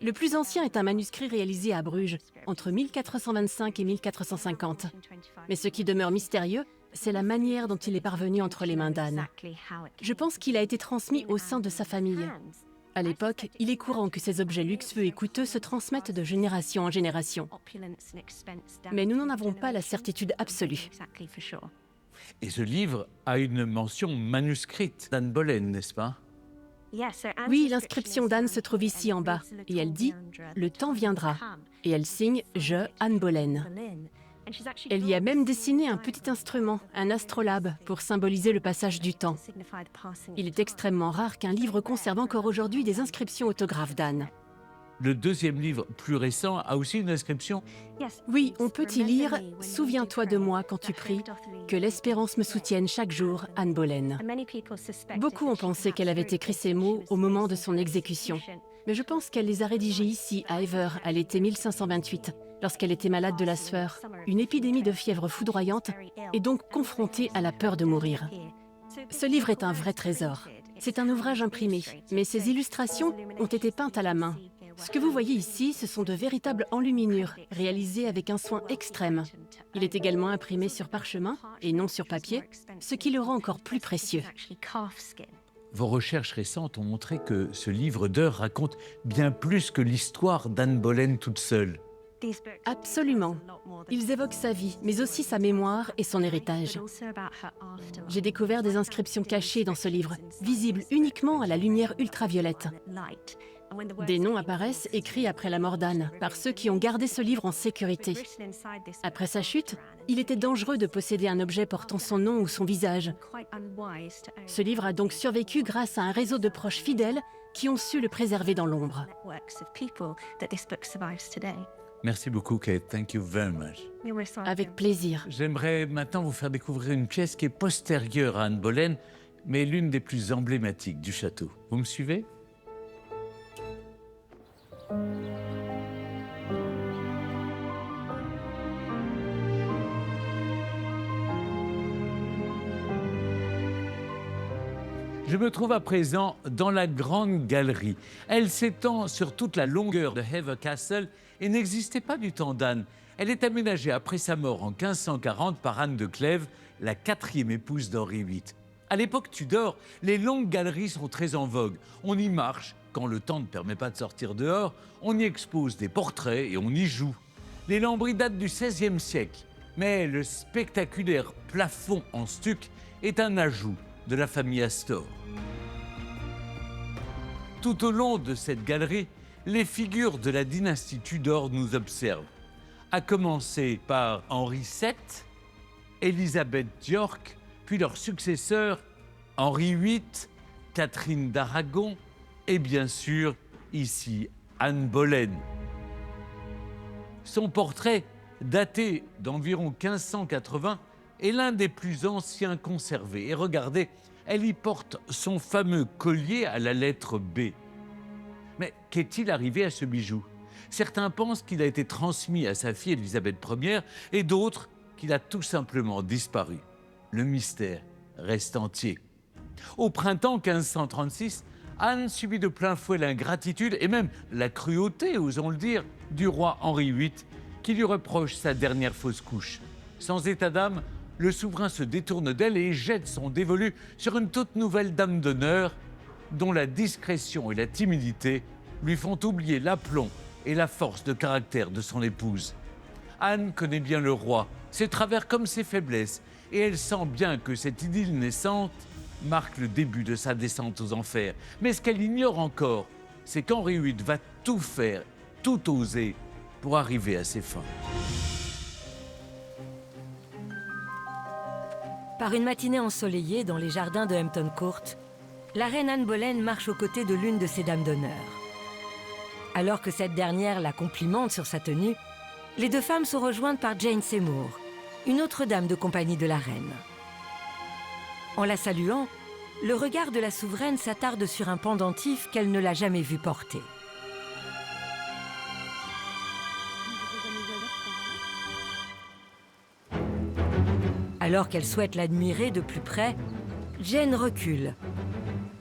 Le plus ancien est un manuscrit réalisé à Bruges, entre 1425 et 1450. Mais ce qui demeure mystérieux, c'est la manière dont il est parvenu entre les mains d'Anne. Je pense qu'il a été transmis au sein de sa famille. À l'époque, il est courant que ces objets luxueux et coûteux se transmettent de génération en génération. Mais nous n'en avons pas la certitude absolue. Et ce livre a une mention manuscrite d'Anne Boleyn, n'est-ce pas? Oui, l'inscription d'Anne se trouve ici en bas, et elle dit « Le temps viendra », et elle signe « Je, Anne Boleyn ». Elle y a même dessiné un petit instrument, un astrolabe, pour symboliser le passage du temps. Il est extrêmement rare qu'un livre conserve encore aujourd'hui des inscriptions autographes d'Anne. Le 2e livre, plus récent, a aussi une inscription? Oui, on peut y lire « Souviens-toi de moi quand tu pries, que l'espérance me soutienne chaque jour, Anne Boleyn ». Beaucoup ont pensé qu'elle avait écrit ces mots au moment de son exécution. Mais je pense qu'elle les a rédigés ici, à Hever, à l'été 1528, lorsqu'elle était malade de la sueur, une épidémie de fièvre foudroyante, et donc confrontée à la peur de mourir. Ce livre est un vrai trésor. C'est un ouvrage imprimé, mais ses illustrations ont été peintes à la main. Ce que vous voyez ici, ce sont de véritables enluminures, réalisées avec un soin extrême. Il est également imprimé sur parchemin, et non sur papier, ce qui le rend encore plus précieux. Vos recherches récentes ont montré que ce livre d'heures raconte bien plus que l'histoire d'Anne Boleyn toute seule. Absolument. Ils évoquent sa vie, mais aussi sa mémoire et son héritage. J'ai découvert des inscriptions cachées dans ce livre, visibles uniquement à la lumière ultraviolette. Des noms apparaissent écrits après la mort d'Anne par ceux qui ont gardé ce livre en sécurité. Après sa chute, il était dangereux de posséder un objet portant son nom ou son visage. Ce livre a donc survécu grâce à un réseau de proches fidèles qui ont su le préserver dans l'ombre. Merci beaucoup, Kate. Thank you very much. Avec plaisir. J'aimerais maintenant vous faire découvrir une pièce qui est postérieure à Anne Boleyn, mais l'une des plus emblématiques du château. Vous me suivez ? Je me trouve à présent dans la grande galerie. Elle s'étend sur toute la longueur de Hever Castle et n'existait pas du temps d'Anne. Elle est aménagée après sa mort en 1540 par Anne de Clèves, la 4e épouse d'Henri VIII. À l'époque Tudor, les longues galeries sont très en vogue. On y marche, quand le temps ne permet pas de sortir dehors, on y expose des portraits et on y joue. Les lambris datent du XVIe siècle, mais le spectaculaire plafond en stuc est un ajout de la famille Astor. Tout au long de cette galerie, les figures de la dynastie Tudor nous observent, à commencer par Henri VII, Élisabeth d'York, puis leurs successeurs, Henri VIII, Catherine d'Aragon et bien sûr, ici, Anne Boleyn. Son portrait, daté d'environ 1580, est l'un des plus anciens conservés. Et regardez, elle y porte son fameux collier à la lettre B. Mais qu'est-il arrivé à ce bijou ? Certains pensent qu'il a été transmis à sa fille Élisabeth Ier et d'autres qu'il a tout simplement disparu. Le mystère reste entier. Au printemps 1536, Anne subit de plein fouet l'ingratitude et même la cruauté, osons le dire, du roi Henri VIII, qui lui reproche sa dernière fausse couche. Sans état d'âme, le souverain se détourne d'elle et jette son dévolu sur une toute nouvelle dame d'honneur dont la discrétion et la timidité lui font oublier l'aplomb et la force de caractère de son épouse. Anne connaît bien le roi, ses travers comme ses faiblesses, et elle sent bien que cette idylle naissante marque le début de sa descente aux enfers. Mais ce qu'elle ignore encore, c'est qu'Henri VIII va tout faire, tout oser pour arriver à ses fins. Par une matinée ensoleillée dans les jardins de Hampton Court, la reine Anne Boleyn marche aux côtés de l'une de ses dames d'honneur. Alors que cette dernière la complimente sur sa tenue, les deux femmes sont rejointes par Jane Seymour, une autre dame de compagnie de la reine. En la saluant, le regard de la souveraine s'attarde sur un pendentif qu'elle ne l'a jamais vu porter. Alors qu'elle souhaite l'admirer de plus près, Jane recule.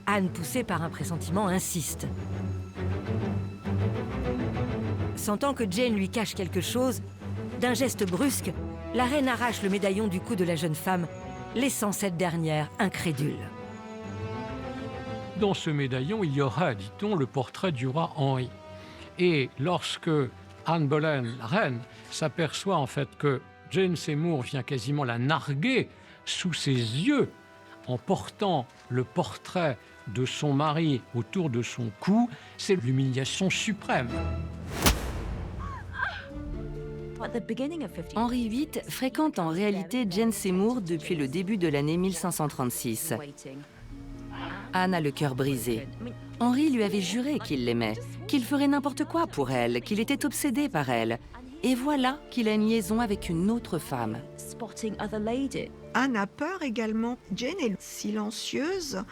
Anne, poussée par un pressentiment, insiste. Sentant que Jane lui cache quelque chose, d'un geste brusque, la reine arrache le médaillon du cou de la jeune femme, laissant cette dernière incrédule. Dans ce médaillon, il y aura, dit-on, le portrait du roi Henri. Et lorsque Anne Boleyn, la reine, s'aperçoit en fait que Jane Seymour vient quasiment la narguer sous ses yeux en portant le portrait de son mari autour de son cou, c'est l'humiliation suprême. Henri VIII fréquente en réalité Jane Seymour depuis le début de l'année 1536. Anne a le cœur brisé. Henri lui avait juré qu'il l'aimait, qu'il ferait n'importe quoi pour elle, qu'il était obsédé par elle. Et voilà qu'il a une liaison avec une autre femme. Anne a peur également. Jane est silencieuse,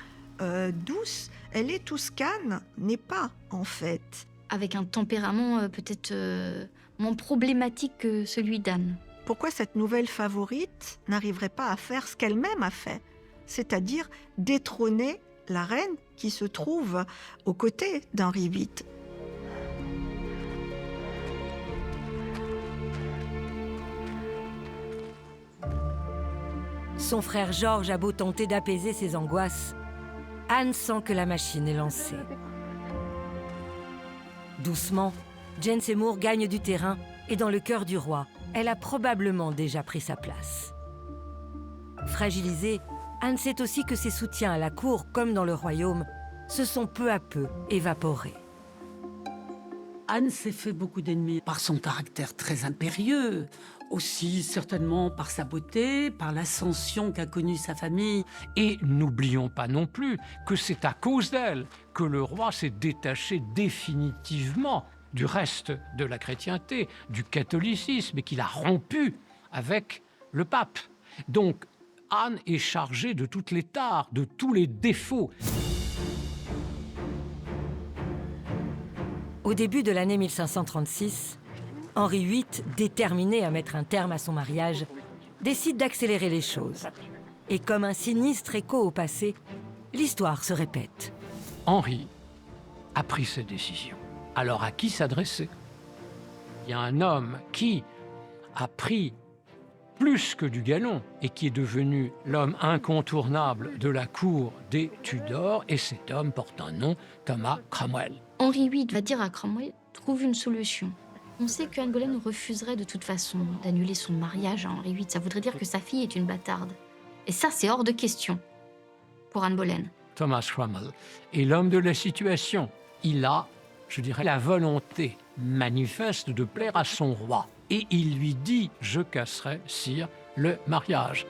douce. Elle est tout ce qu'Anne n'est pas, en fait. Avec un tempérament peut-être moins problématique que celui d'Anne. Pourquoi cette nouvelle favorite n'arriverait pas à faire ce qu'elle-même a fait, c'est-à-dire détrôner la reine qui se trouve aux côtés d'Henri VIII? Son frère George a beau tenter d'apaiser ses angoisses, Anne sent que la machine est lancée. Doucement, Jane Seymour gagne du terrain et dans le cœur du roi, elle a probablement déjà pris sa place. Fragilisée, Anne sait aussi que ses soutiens à la cour, comme dans le royaume, se sont peu à peu évaporés. Anne s'est fait beaucoup d'ennemis par son caractère très impérieux, aussi certainement par sa beauté, par l'ascension qu'a connue sa famille. Et n'oublions pas non plus que c'est à cause d'elle que le roi s'est détaché définitivement du reste de la chrétienté, du catholicisme, et qu'il a rompu avec le pape. Donc, Anne est chargée de toutes les tares, de tous les défauts. Au début de l'année 1536, Henri VIII, déterminé à mettre un terme à son mariage, décide d'accélérer les choses. Et comme un sinistre écho au passé, l'histoire se répète. Henri a pris cette décision. Alors à qui s'adresser? Il y a un homme qui a pris plus que du galon et qui est devenu l'homme incontournable de la cour des Tudors, et cet homme porte un nom, Thomas Cromwell. Henri VIII va dire à Cromwell, trouve une solution. On sait qu'Anne Boleyn refuserait de toute façon d'annuler son mariage à Henri VIII. Ça voudrait dire que sa fille est une bâtarde. Et ça, c'est hors de question pour Anne Boleyn. Thomas Cromwell est l'homme de la situation. Il a, je dirais, la volonté manifeste de plaire à son roi. Et il lui dit « Je casserai, sire, le mariage ».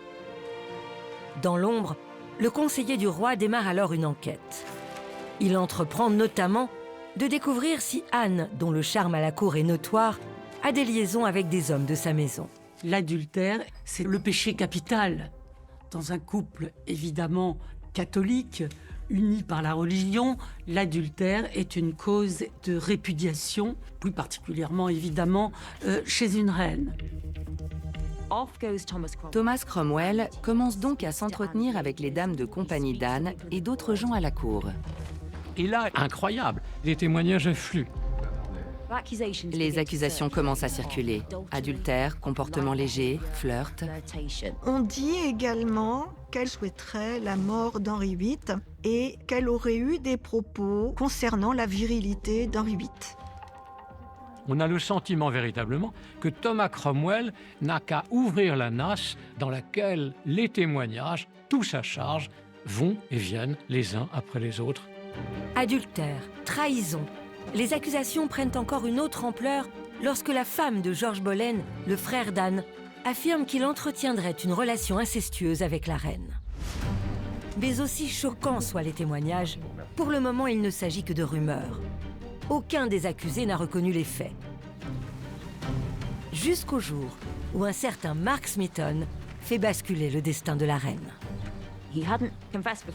Dans l'ombre, le conseiller du roi démarre alors une enquête. Il entreprend notamment de découvrir si Anne, dont le charme à la cour est notoire, a des liaisons avec des hommes de sa maison. L'adultère, c'est le péché capital. Dans un couple évidemment catholique, uni par la religion, l'adultère est une cause de répudiation, plus particulièrement évidemment chez une reine. Thomas Cromwell commence donc à s'entretenir avec les dames de compagnie d'Anne et d'autres gens à la cour. Et là, incroyable, les témoignages affluent. Les accusations commencent à circuler. Adultère, comportement léger, flirt. On dit également qu'elle souhaiterait la mort d'Henri VIII et qu'elle aurait eu des propos concernant la virilité d'Henri VIII. On a le sentiment véritablement que Thomas Cromwell n'a qu'à ouvrir la nasse dans laquelle les témoignages, tous à charge, vont et viennent les uns après les autres. Adultère, trahison. Les accusations prennent encore une autre ampleur lorsque la femme de George Boleyn, le frère d'Anne, affirme qu'il entretiendrait une relation incestueuse avec la reine. Mais aussi choquants soient les témoignages, pour le moment il ne s'agit que de rumeurs. Aucun des accusés n'a reconnu les faits. Jusqu'au jour où un certain Mark Smeaton fait basculer le destin de la reine.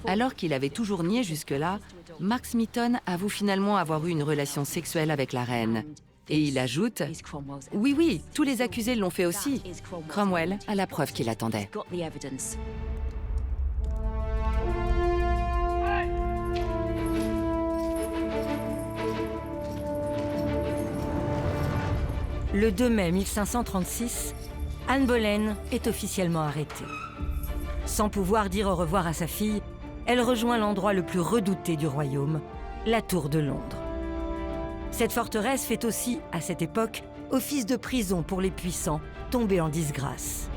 Alors qu'il avait toujours nié jusque-là, Mark Smeaton avoue finalement avoir eu une relation sexuelle avec la reine. Et il ajoute « Oui, oui, tous les accusés l'ont fait aussi. Cromwell a la preuve qu'il attendait. » Le 2 mai 1536, Anne Boleyn est officiellement arrêtée. Sans pouvoir dire au revoir à sa fille, elle rejoint l'endroit le plus redouté du royaume, la Tour de Londres. Cette forteresse fait aussi, à cette époque, office de prison pour les puissants tombés en disgrâce.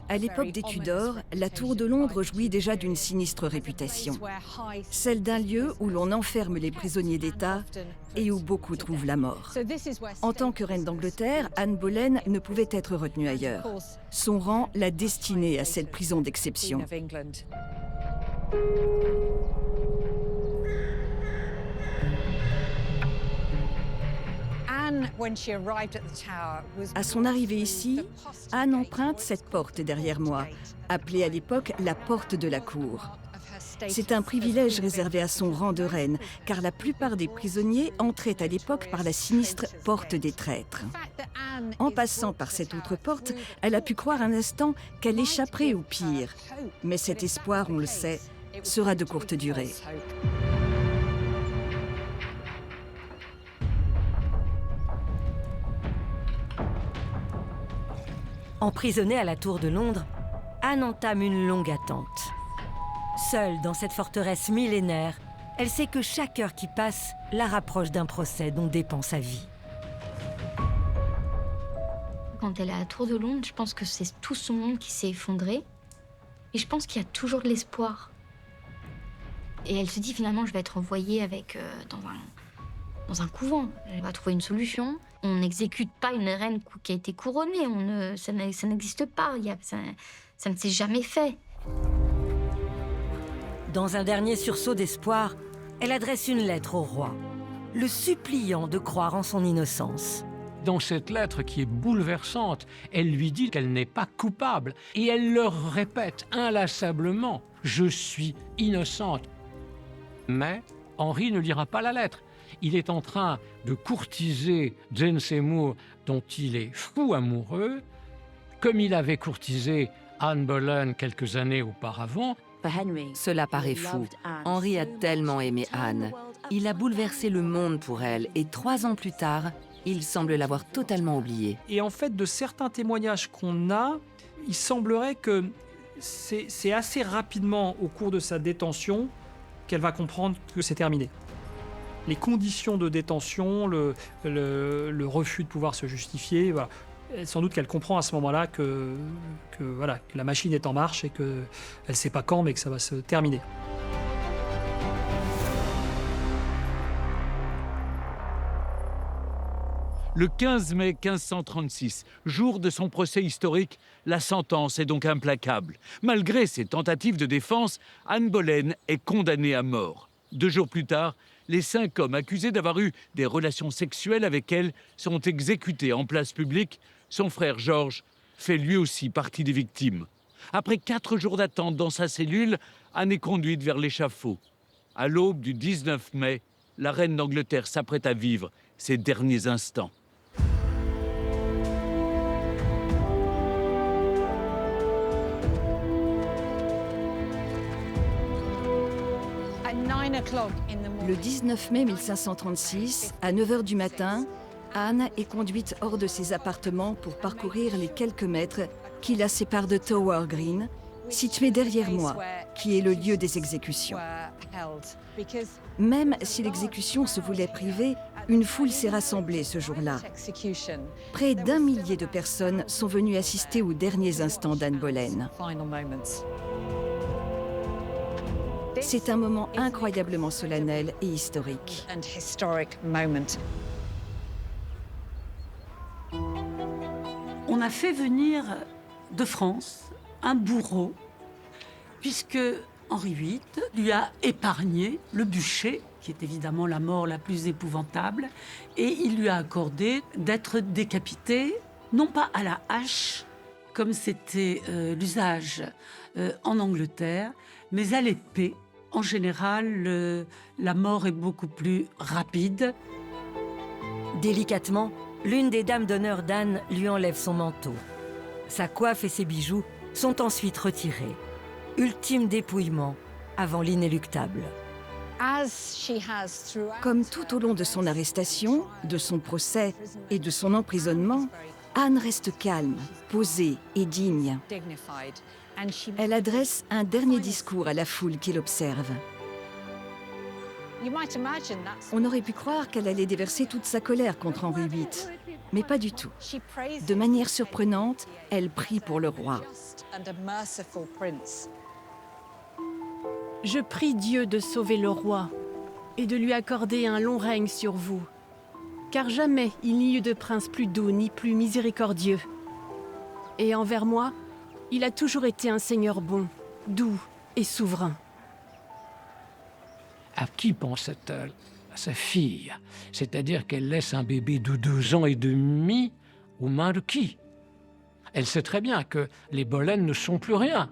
À l'époque des Tudors, la Tour de Londres jouit déjà d'une sinistre réputation. Celle d'un lieu où l'on enferme les prisonniers d'État et où beaucoup trouvent la mort. En tant que reine d'Angleterre, Anne Boleyn ne pouvait être retenue ailleurs. Son rang l'a destinée à cette prison d'exception. À son arrivée ici, Anne emprunte cette porte derrière moi, appelée à l'époque la porte de la cour. C'est un privilège réservé à son rang de reine, car la plupart des prisonniers entraient à l'époque par la sinistre porte des traîtres. En passant par cette autre porte, elle a pu croire un instant qu'elle échapperait au pire. Mais cet espoir, on le sait, sera de courte durée. Emprisonnée à la Tour de Londres, Anne entame une longue attente. Seule dans cette forteresse millénaire, elle sait que chaque heure qui passe la rapproche d'un procès dont dépend sa vie. Quand elle est à la Tour de Londres, je pense que c'est tout son monde qui s'est effondré. Et je pense qu'il y a toujours de l'espoir. Et elle se dit finalement, je vais être envoyée dans un couvent. Elle va trouver une solution. On n'exécute pas une reine qui a été couronnée. Ça n'existe pas. Ça ne s'est jamais fait. Dans un dernier sursaut d'espoir, elle adresse une lettre au roi, le suppliant de croire en son innocence. Dans cette lettre qui est bouleversante, elle lui dit qu'elle n'est pas coupable. Et elle leur répète inlassablement « Je suis innocente ». Mais Henri ne lira pas la lettre. Il est en train de courtiser Jane Seymour, dont il est fou amoureux, comme il avait courtisé Anne Boleyn quelques années auparavant. Cela paraît fou. Henri a tellement aimé Anne. Il a bouleversé le monde pour elle et 3 ans plus tard, il semble l'avoir totalement oubliée. Et en fait, de certains témoignages qu'on a, il semblerait que c'est assez rapidement au cours de sa détention qu'elle va comprendre que c'est terminé. Les conditions de détention, le refus de pouvoir se justifier, voilà. Sans doute qu'elle comprend à ce moment-là que la machine est en marche et qu'elle ne sait pas quand, mais que ça va se terminer. Le 15 mai 1536, jour de son procès historique, la sentence est donc implacable. Malgré ses tentatives de défense, Anne Boleyn est condamnée à mort. 2 jours plus tard, les 5 hommes accusés d'avoir eu des relations sexuelles avec elle sont exécutés en place publique. Son frère George fait lui aussi partie des victimes. Après 4 jours d'attente dans sa cellule, Anne est conduite vers l'échafaud. À l'aube du 19 mai, la reine d'Angleterre s'apprête à vivre ses derniers instants. Le 19 mai 1536, à 9h du matin, Anne est conduite hors de ses appartements pour parcourir les quelques mètres qui la séparent de Tower Green, situé derrière moi, qui est le lieu des exécutions. Même si l'exécution se voulait privée, une foule s'est rassemblée ce jour-là. Près d'1 millier de personnes sont venues assister aux derniers instants d'Anne Boleyn. C'est un moment incroyablement solennel et historique. On a fait venir de France un bourreau, puisque Henri VIII lui a épargné le bûcher, qui est évidemment la mort la plus épouvantable, et il lui a accordé d'être décapité, non pas à la hache, comme c'était l'usage en Angleterre, mais à l'épée. En général, la mort est beaucoup plus rapide. Délicatement, l'une des dames d'honneur d'Anne lui enlève son manteau. Sa coiffe et ses bijoux sont ensuite retirés. Ultime dépouillement avant l'inéluctable. Comme tout au long de son arrestation, de son procès et de son emprisonnement, Anne reste calme, posée et digne. Elle adresse un dernier discours à la foule qui l'observe. On aurait pu croire qu'elle allait déverser toute sa colère contre Henri VIII, mais pas du tout. De manière surprenante, elle prie pour le roi. Je prie Dieu de sauver le roi et de lui accorder un long règne sur vous, car jamais il n'y eut de prince plus doux ni plus miséricordieux. Et envers moi, il a toujours été un seigneur bon, doux et souverain. À qui pensait-elle? À sa fille. C'est-à-dire qu'elle laisse un bébé de 2 ans et demi aux mains de qui? Elle sait très bien que les Boleyn ne sont plus rien,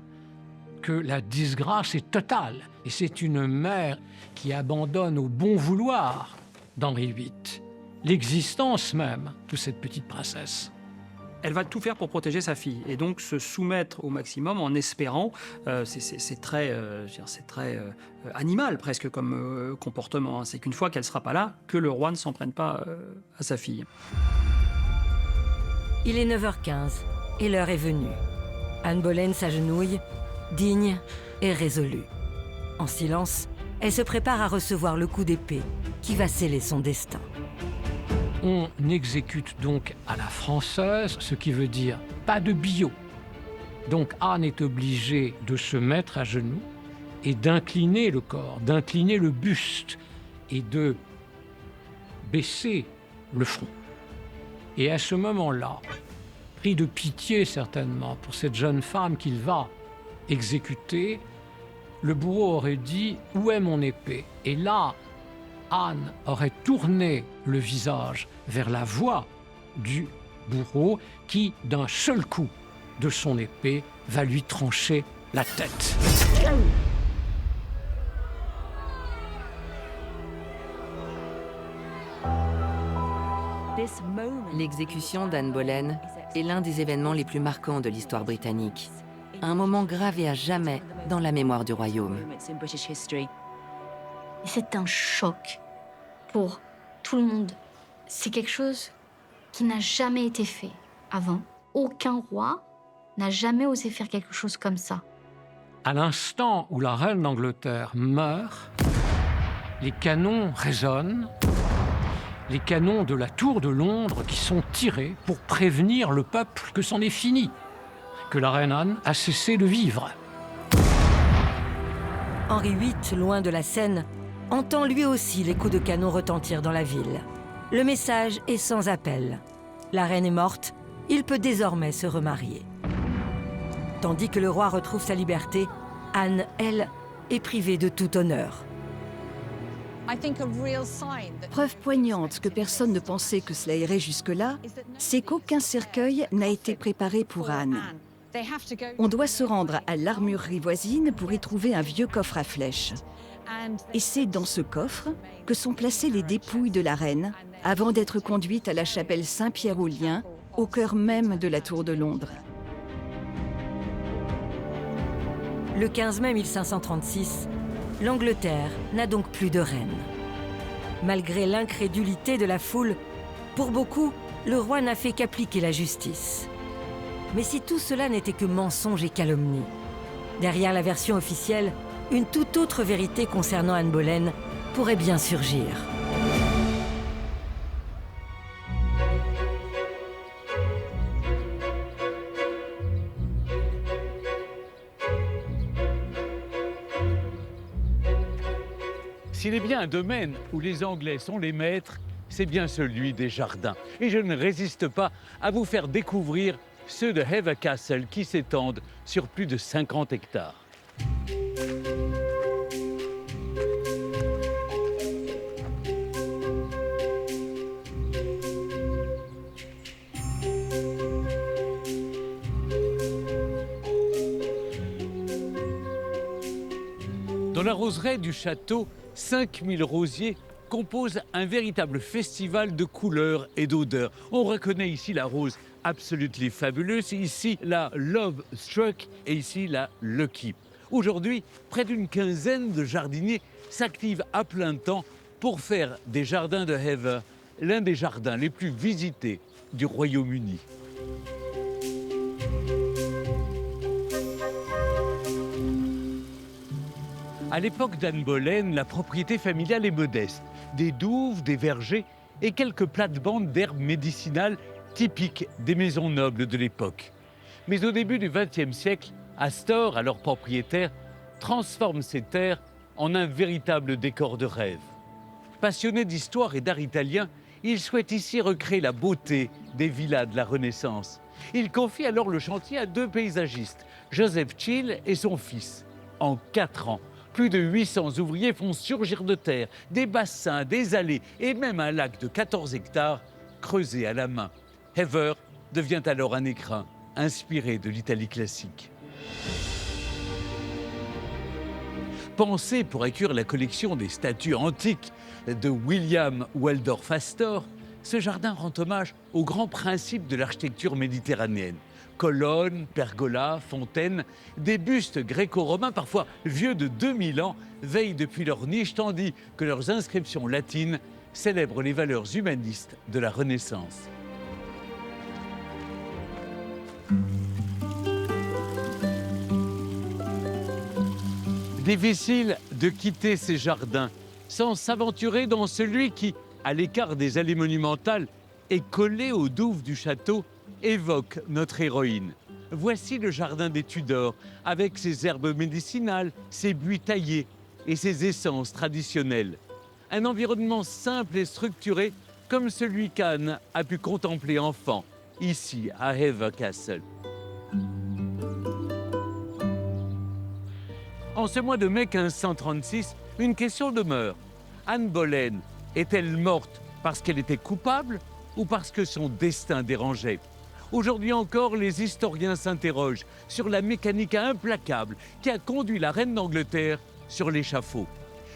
que la disgrâce est totale. Et c'est une mère qui abandonne au bon vouloir d'Henri VIII l'existence même de cette petite princesse. Elle va tout faire pour protéger sa fille et donc se soumettre au maximum en espérant, c'est très animal presque comme comportement, hein. C'est qu'une fois qu'elle ne sera pas là, que le roi ne s'en prenne pas à sa fille. Il est 9h15 et l'heure est venue. Anne Boleyn s'agenouille, digne et résolue. En silence, elle se prépare à recevoir le coup d'épée qui va sceller son destin. On exécute donc à la française, ce qui veut dire pas de billot, Donc Anne est obligée de se mettre à genoux et d'incliner le corps, d'incliner le buste et de baisser le front. Et à ce moment-là, pris de pitié certainement pour cette jeune femme qu'il va exécuter, le bourreau aurait dit « Où est mon épée ?» Et là, Anne aurait tourné le visage vers la voix du bourreau qui, d'un seul coup de son épée, va lui trancher la tête. L'exécution d'Anne Boleyn est l'un des événements les plus marquants de l'histoire britannique. Un moment gravé à jamais dans la mémoire du royaume. C'est un choc pour tout le monde. C'est quelque chose qui n'a jamais été fait avant. Aucun roi n'a jamais osé faire quelque chose comme ça. À l'instant où la reine d'Angleterre meurt, les canons résonnent, les canons de la tour de Londres qui sont tirés pour prévenir le peuple que c'en est fini, que la reine Anne a cessé de vivre. Henri VIII, loin de la scène, entend lui aussi les coups de canon retentir dans la ville. Le message est sans appel. La reine est morte, il peut désormais se remarier. Tandis que le roi retrouve sa liberté, Anne, elle, est privée de tout honneur. Preuve poignante que personne ne pensait que cela irait jusque-là, c'est qu'aucun cercueil n'a été préparé pour Anne. On doit se rendre à l'armurerie voisine pour y trouver un vieux coffre à flèches. Et c'est dans ce coffre que sont placées les dépouilles de la reine, avant d'être conduite à la chapelle Saint-Pierre-aux-Liens, au cœur même de la tour de Londres. Le 15 mai 1536, l'Angleterre n'a donc plus de reine. Malgré l'incrédulité de la foule, pour beaucoup, le roi n'a fait qu'appliquer la justice. Mais si tout cela n'était que mensonge et calomnie, derrière la version officielle, une toute autre vérité concernant Anne Boleyn pourrait bien surgir. S'il est bien un domaine où les Anglais sont les maîtres, c'est bien celui des jardins. Et je ne résiste pas à vous faire découvrir ceux de Hever Castle qui s'étendent sur plus de 50 hectares. Dans la roseraie du château, 5000 rosiers composent un véritable festival de couleurs et d'odeurs. On reconnaît ici la rose Absolutely Fabulous, ici la Love Struck et ici la Lucky. Aujourd'hui, près d'une quinzaine de jardiniers s'activent à plein temps pour faire des jardins de Hever l'un des jardins les plus visités du Royaume-Uni. À l'époque d'Anne Boleyn, la propriété familiale est modeste. Des douves, des vergers et quelques plates-bandes d'herbes médicinales typiques des maisons nobles de l'époque. Mais au début du XXe siècle, Astor, alors propriétaire, transforme ces terres en un véritable décor de rêve. Passionné d'histoire et d'art italien, il souhaite ici recréer la beauté des villas de la Renaissance. Il confie alors le chantier à deux paysagistes, Joseph Chill et son fils. En 4 ans, plus de 800 ouvriers font surgir de terre des bassins, des allées et même un lac de 14 hectares creusé à la main. Hever devient alors un écrin inspiré de l'Italie classique. Pensé pour accueillir la collection des statues antiques de William Waldorf Astor, ce jardin rend hommage aux grands principes de l'architecture méditerranéenne. Colonnes, pergolas, fontaines, des bustes gréco-romains, parfois vieux de 2000 ans, veillent depuis leur niche, tandis que leurs inscriptions latines célèbrent les valeurs humanistes de la Renaissance. Difficile de quitter ces jardins sans s'aventurer dans celui qui, à l'écart des allées monumentales et collé aux douves du château, évoque notre héroïne. Voici le jardin des Tudors, avec ses herbes médicinales, ses buis taillés et ses essences traditionnelles. Un environnement simple et structuré, comme celui qu'Anne a pu contempler enfant, ici à Hever Castle. En ce mois de mai 1536, une question demeure. Anne Boleyn est-elle morte parce qu'elle était coupable ou parce que son destin dérangeait? Aujourd'hui encore, les historiens s'interrogent sur la mécanique implacable qui a conduit la reine d'Angleterre sur l'échafaud.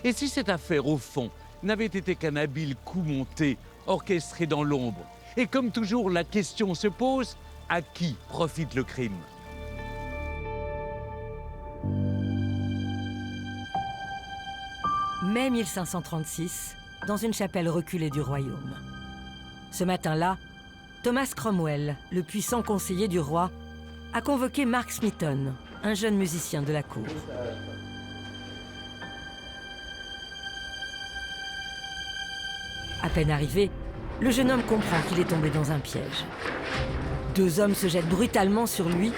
Et si cette affaire, au fond, n'avait été qu'un habile coup monté, orchestré dans l'ombre? Et comme toujours, la question se pose, à qui profite le crime? Mai 1536, dans une chapelle reculée du royaume. Ce matin-là, Thomas Cromwell, le puissant conseiller du roi, a convoqué Mark Smeaton, un jeune musicien de la cour. À peine arrivé, le jeune homme comprend qu'il est tombé dans un piège. Deux hommes se jettent brutalement sur lui,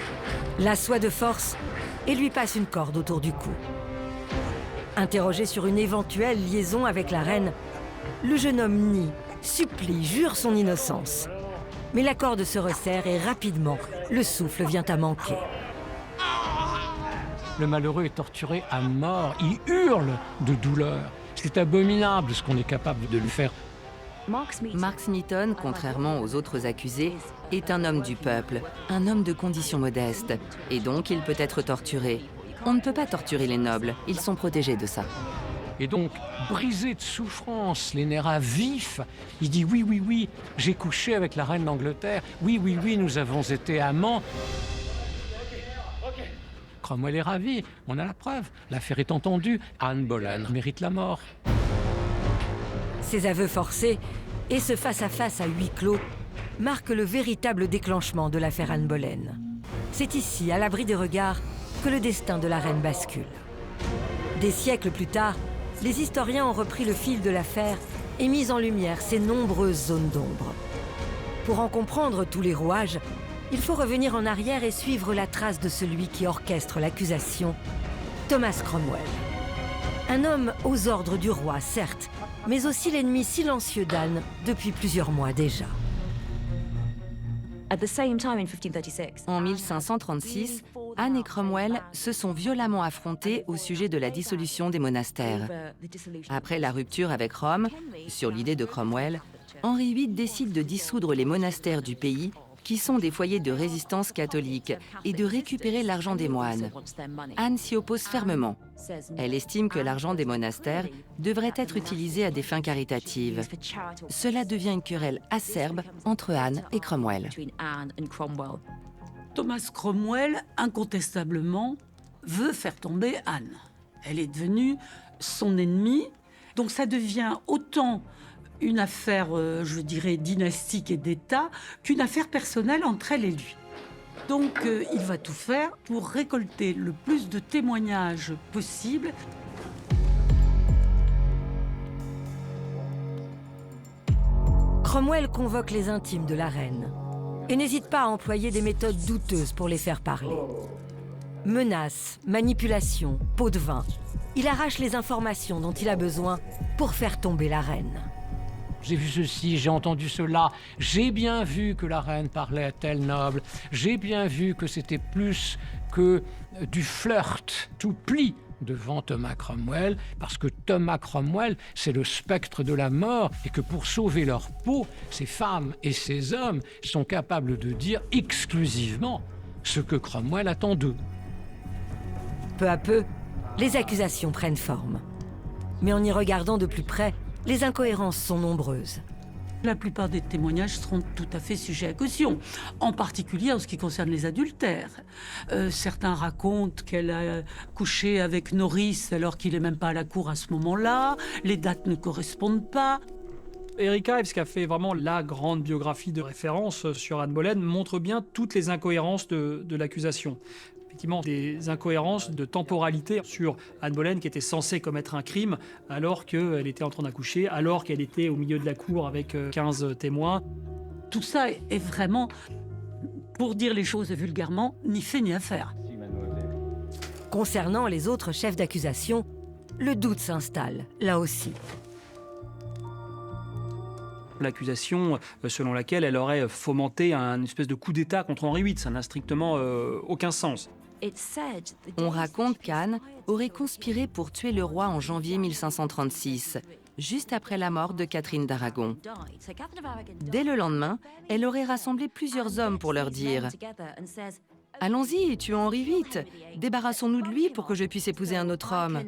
l'assoient de force et lui passent une corde autour du cou. Interrogé sur une éventuelle liaison avec la reine, le jeune homme nie, supplie, jure son innocence. Mais la corde se resserre et rapidement, le souffle vient à manquer. Le malheureux est torturé à mort, il hurle de douleur. C'est abominable ce qu'on est capable de lui faire. Mark Smeaton, contrairement aux autres accusés, est un homme du peuple, un homme de condition modeste, et donc il peut être torturé. On ne peut pas torturer les nobles, ils sont protégés de ça. Et donc, brisé de souffrance, les nerfs à vif, il dit oui, oui, oui, j'ai couché avec la reine d'Angleterre, oui, oui, oui, nous avons été amants. Cromwell est ravi, on a la preuve, l'affaire est entendue, Anne Boleyn mérite la mort. Ces aveux forcés et ce face-à-face à huis clos marquent le véritable déclenchement de l'affaire Anne Boleyn. C'est ici, à l'abri des regards, que le destin de la reine bascule. Des siècles plus tard, les historiens ont repris le fil de l'affaire et mis en lumière ces nombreuses zones d'ombre. Pour en comprendre tous les rouages, il faut revenir en arrière et suivre la trace de celui qui orchestre l'accusation, Thomas Cromwell. Un homme aux ordres du roi, certes, mais aussi l'ennemi silencieux d'Anne depuis plusieurs mois déjà. En 1536, Anne et Cromwell se sont violemment affrontés au sujet de la dissolution des monastères. Après la rupture avec Rome, sur l'idée de Cromwell, Henri VIII décide de dissoudre les monastères du pays, qui sont des foyers de résistance catholique, et de récupérer l'argent des moines. Anne s'y oppose fermement. Elle estime que l'argent des monastères devrait être utilisé à des fins caritatives. Cela devient une querelle acerbe entre Anne et Cromwell. Thomas Cromwell, incontestablement, veut faire tomber Anne. Elle est devenue son ennemie. Donc ça devient autant une affaire, je dirais, dynastique et d'État qu'une affaire personnelle entre elle et lui. Donc il va tout faire pour récolter le plus de témoignages possible. Cromwell convoque les intimes de la reine et n'hésite pas à employer des méthodes douteuses pour les faire parler. Menaces, manipulations, pots de vin. Il arrache les informations dont il a besoin pour faire tomber la reine. J'ai vu ceci, j'ai entendu cela, j'ai bien vu que la reine parlait à tel noble, j'ai bien vu que c'était plus que du flirt, tout pli devant Thomas Cromwell, parce que Thomas Cromwell, c'est le spectre de la mort, et que pour sauver leur peau, ces femmes et ces hommes sont capables de dire exclusivement ce que Cromwell attend d'eux. Peu à peu, les accusations prennent forme. Mais en y regardant de plus près, les incohérences sont nombreuses. La plupart des témoignages seront tout à fait sujets à caution, en particulier en ce qui concerne les adultères. Certains racontent qu'elle a couché avec Norris alors qu'il n'est même pas à la cour à ce moment-là, les dates ne correspondent pas. Eric Ives, qui a fait vraiment la grande biographie de référence sur Anne Boleyn, montre bien toutes les incohérences de l'accusation. Effectivement, des incohérences de temporalité sur Anne Boleyn qui était censée commettre un crime alors qu'elle était en train d'accoucher, alors qu'elle était au milieu de la cour avec 15 témoins. Tout ça est vraiment Pour dire les choses vulgairement, ni fait ni à faire. Concernant les autres chefs d'accusation, le doute s'installe, là aussi. L'accusation selon laquelle elle aurait fomenté un espèce de coup d'État contre Henri VIII, ça n'a strictement aucun sens. On raconte qu'Anne aurait conspiré pour tuer le roi en janvier 1536, juste après la mort de Catherine d'Aragon. Dès le lendemain, elle aurait rassemblé plusieurs hommes pour leur dire « Allons-y, tuons Henri VIII, débarrassons-nous de lui pour que je puisse épouser un autre homme. »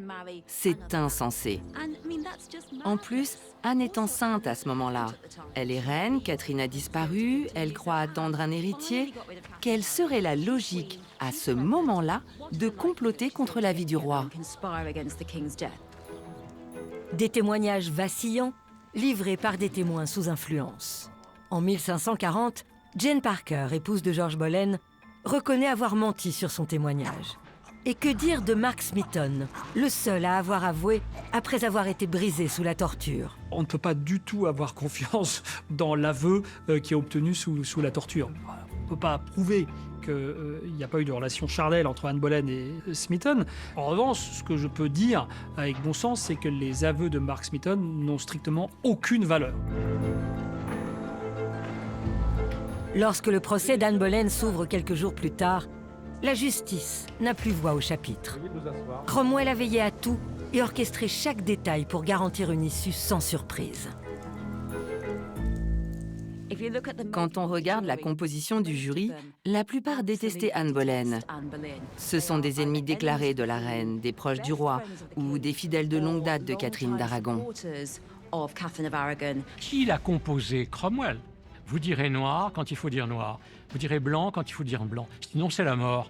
C'est insensé. En plus, Anne est enceinte à ce moment-là. Elle est reine, Catherine a disparu, elle croit attendre un héritier. Quelle serait la logique, à ce moment-là, de comploter contre la vie du roi? Des témoignages vacillants, livrés par des témoins sous influence. En 1540, Jane Parker, épouse de George Boleyn, reconnaît avoir menti sur son témoignage. Et que dire de Mark Smeaton, le seul à avoir avoué après avoir été brisé sous la torture? On ne peut pas du tout avoir confiance dans l'aveu qui est obtenu sous la torture. On ne peut pas prouver qu'il n'y a pas eu de relation charnelle entre Anne Boleyn et Smeaton. En revanche, ce que je peux dire avec bon sens, c'est que les aveux de Mark Smeaton n'ont strictement aucune valeur. Lorsque le procès d'Anne Boleyn s'ouvre quelques jours plus tard, la justice n'a plus voix au chapitre. Cromwell a veillé à tout et orchestré chaque détail pour garantir une issue sans surprise. Quand on regarde la composition du jury, la plupart détestaient Anne Boleyn. Ce sont des ennemis déclarés de la reine, des proches du roi ou des fidèles de longue date de Catherine d'Aragon. Qui l'a composé? Cromwell. Vous direz noir quand il faut dire noir. Vous direz blanc quand il faut dire blanc. Sinon, c'est la mort.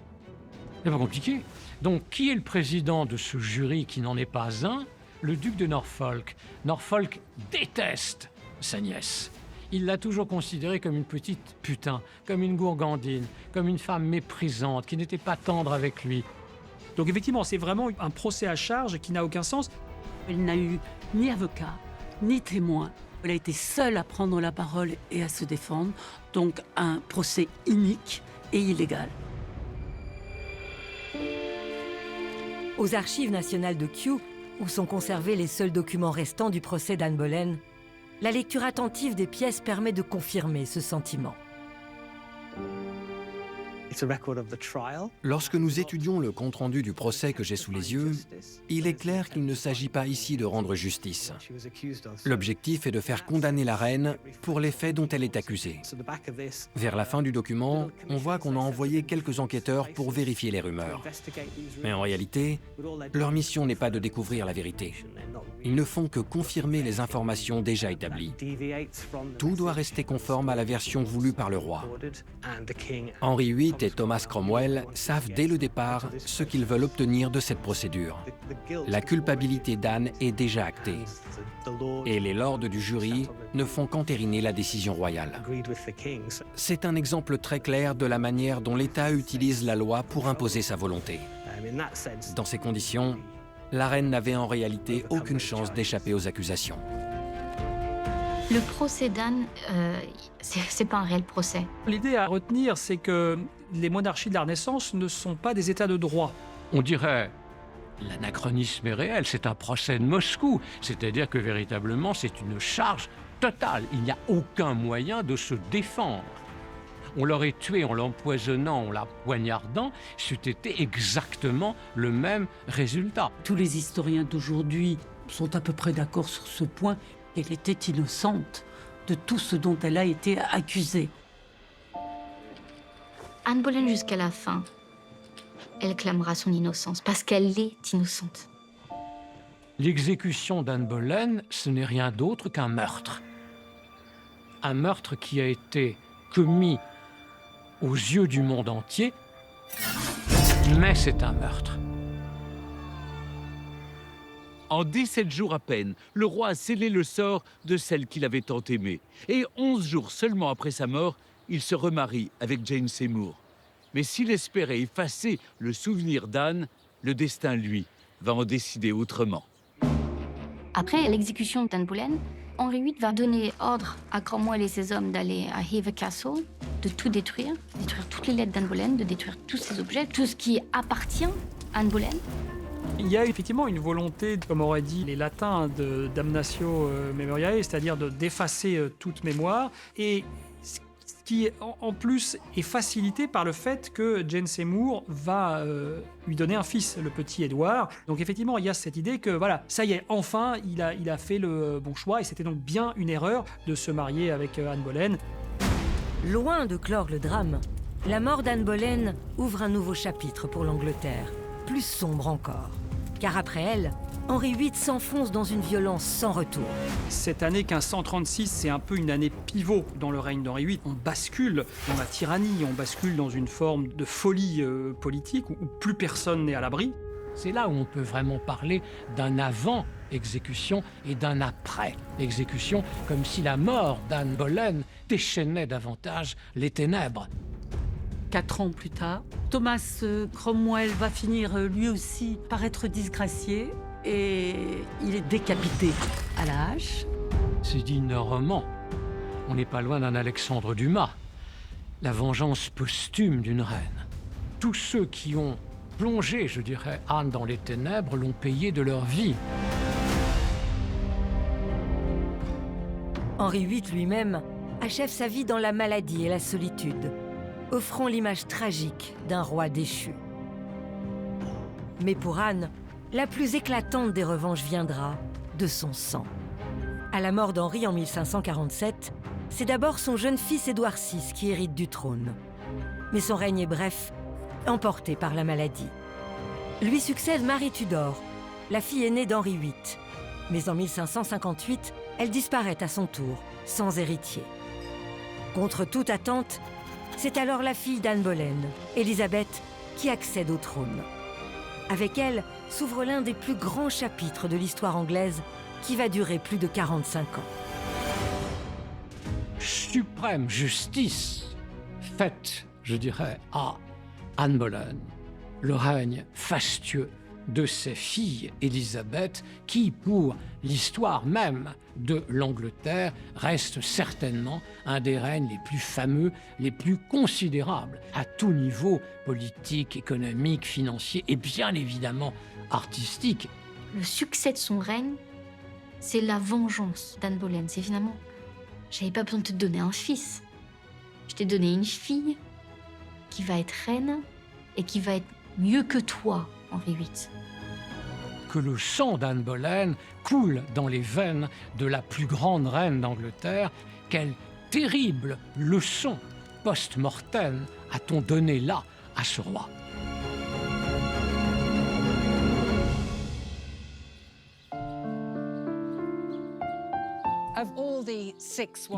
C'est pas compliqué. Donc, qui est le président de ce jury qui n'en est pas un? Le duc de Norfolk. Norfolk déteste sa nièce. Il l'a toujours considérée comme une petite putain, comme une gourgandine, comme une femme méprisante, qui n'était pas tendre avec lui. Donc effectivement, c'est vraiment un procès à charge qui n'a aucun sens. Elle n'a eu ni avocat, ni témoin. Elle a été seule à prendre la parole et à se défendre, donc un procès inique et illégal. Aux archives nationales de Kew, où sont conservés les seuls documents restants du procès d'Anne Boleyn, la lecture attentive des pièces permet de confirmer ce sentiment. Lorsque nous étudions le compte-rendu du procès que j'ai sous les yeux, il est clair qu'il ne s'agit pas ici de rendre justice. L'objectif est de faire condamner la reine pour les faits dont elle est accusée. Vers la fin du document, on voit qu'on a envoyé quelques enquêteurs pour vérifier les rumeurs. Mais en réalité, leur mission n'est pas de découvrir la vérité. Ils ne font que confirmer les informations déjà établies. Tout doit rester conforme à la version voulue par le roi. Henri VIII et Thomas Cromwell savent dès le départ ce qu'ils veulent obtenir de cette procédure. La culpabilité d'Anne est déjà actée. Et les lords du jury ne font qu'entériner la décision royale. C'est un exemple très clair de la manière dont l'État utilise la loi pour imposer sa volonté. Dans ces conditions, la reine n'avait en réalité aucune chance d'échapper aux accusations. Le procès d'Anne, c'est pas un réel procès. L'idée à retenir, c'est que les monarchies de la Renaissance ne sont pas des États de droit. On dirait, l'anachronisme est réel, c'est un procès de Moscou. C'est-à-dire que véritablement, c'est une charge totale. Il n'y a aucun moyen de se défendre. On l'aurait tué en l'empoisonnant, en la poignardant, c'eût été exactement le même résultat. Tous les historiens d'aujourd'hui sont à peu près d'accord sur ce point. Elle était innocente de tout ce dont elle a été accusée. Anne Boleyn, jusqu'à la fin, elle clamera son innocence parce qu'elle est innocente. L'exécution d'Anne Boleyn, ce n'est rien d'autre qu'un meurtre. Un meurtre qui a été commis aux yeux du monde entier, mais c'est un meurtre. En 17 jours à peine, le roi a scellé le sort de celle qu'il avait tant aimée. Et 11 jours seulement après sa mort, il se remarie avec Jane Seymour. Mais s'il espérait effacer le souvenir d'Anne, le destin, lui, va en décider autrement. Après l'exécution d'Anne Boleyn, Henri VIII va donner ordre à Cromwell et ses hommes d'aller à Hever Castle de tout détruire toutes les lettres d'Anne Boleyn, de détruire tous ces objets, tout ce qui appartient à Anne Boleyn. Il y a effectivement une volonté, comme auraient dit les latins, de damnatio memoriae, c'est-à-dire d'effacer toute mémoire, et ce qui en plus est facilité par le fait que Jane Seymour va lui donner un fils, le petit Édouard. Donc effectivement, il y a cette idée que voilà, ça y est, enfin, il a fait le bon choix, et c'était donc bien une erreur de se marier avec Anne Boleyn. Loin de clore le drame, la mort d'Anne Boleyn ouvre un nouveau chapitre pour l'Angleterre, plus sombre encore. Car après elle, Henri VIII s'enfonce dans une violence sans retour. Cette année 1536, c'est un peu une année pivot dans le règne d'Henri VIII. On bascule dans la tyrannie, on bascule dans une forme de folie politique où plus personne n'est à l'abri. C'est là où on peut vraiment parler d'un avant-exécution et d'un après-exécution, comme si la mort d'Anne Boleyn déchaînait davantage les ténèbres. 4 ans plus tard, Thomas Cromwell va finir lui aussi par être disgracié et il est décapité à la hache. C'est digne d'un roman. On n'est pas loin d'un Alexandre Dumas. La vengeance posthume d'une reine. Tous ceux qui ont plongé, je dirais, Anne dans les ténèbres l'ont payé de leur vie. Henri VIII lui-même achève sa vie dans la maladie et la solitude, offrant l'image tragique d'un roi déchu. Mais pour Anne, la plus éclatante des revanches viendra de son sang. À la mort d'Henri en 1547, c'est d'abord son jeune fils Édouard VI qui hérite du trône. Mais son règne est bref, emporté par la maladie. Lui succède Marie Tudor, la fille aînée d'Henri VIII. Mais en 1558, elle disparaît à son tour, sans héritier. Contre toute attente, c'est alors la fille d'Anne Boleyn, Élisabeth, qui accède au trône. Avec elle s'ouvre l'un des plus grands chapitres de l'histoire anglaise qui va durer plus de 45 ans. Suprême justice faite, je dirais, à Anne Boleyn, le règne fastueux de ses filles Élisabeth, qui, pour l'histoire même de l'Angleterre, reste certainement un des règnes les plus fameux, les plus considérables, à tout niveau politique, économique, financier et bien évidemment artistique. Le succès de son règne, c'est la vengeance d'Anne Boleyn. C'est finalement, j'avais pas besoin de te donner un fils. Je t'ai donné une fille qui va être reine et qui va être mieux que toi, Henri VIII. Que le sang d'Anne Boleyn coule dans les veines de la plus grande reine d'Angleterre, quelle terrible leçon post-mortem a-t-on donné là à ce roi?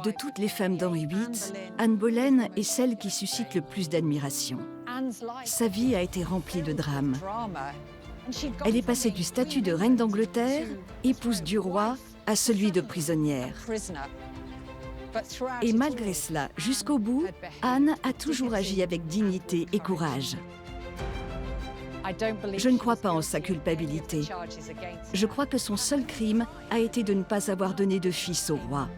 De toutes les femmes d'Henri VIII, Anne Boleyn est celle qui suscite le plus d'admiration. Sa vie a été remplie de drames. Elle est passée du statut de reine d'Angleterre, épouse du roi, à celui de prisonnière. Et malgré cela, jusqu'au bout, Anne a toujours agi avec dignité et courage. Je ne crois pas en sa culpabilité. Je crois que son seul crime a été de ne pas avoir donné de fils au roi.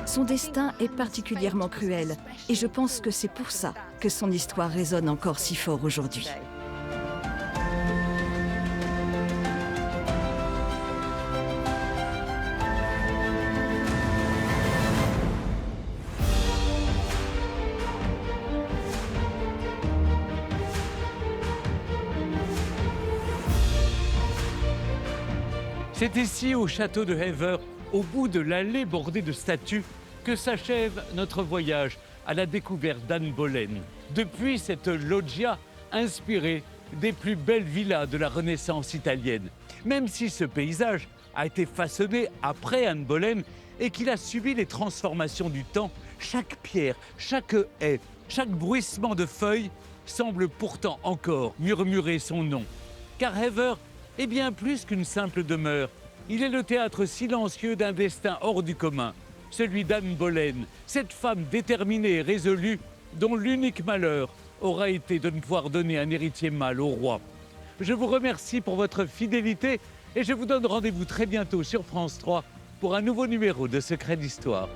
Son destin est particulièrement cruel, et je pense que c'est pour ça que son histoire résonne encore si fort aujourd'hui. C'est ici, au château de Hever, au bout de l'allée bordée de statues, que s'achève notre voyage à la découverte d'Anne Boleyn. Depuis cette loggia inspirée des plus belles villas de la Renaissance italienne. Même si ce paysage a été façonné après Anne Boleyn et qu'il a subi les transformations du temps, chaque pierre, chaque haie, chaque bruissement de feuilles semble pourtant encore murmurer son nom. Car Hever est bien plus qu'une simple demeure. Il est le théâtre silencieux d'un destin hors du commun, celui d'Anne Boleyn, cette femme déterminée et résolue dont l'unique malheur aura été de ne pouvoir donner un héritier mâle au roi. Je vous remercie pour votre fidélité et je vous donne rendez-vous très bientôt sur France 3 pour un nouveau numéro de Secrets d'Histoire.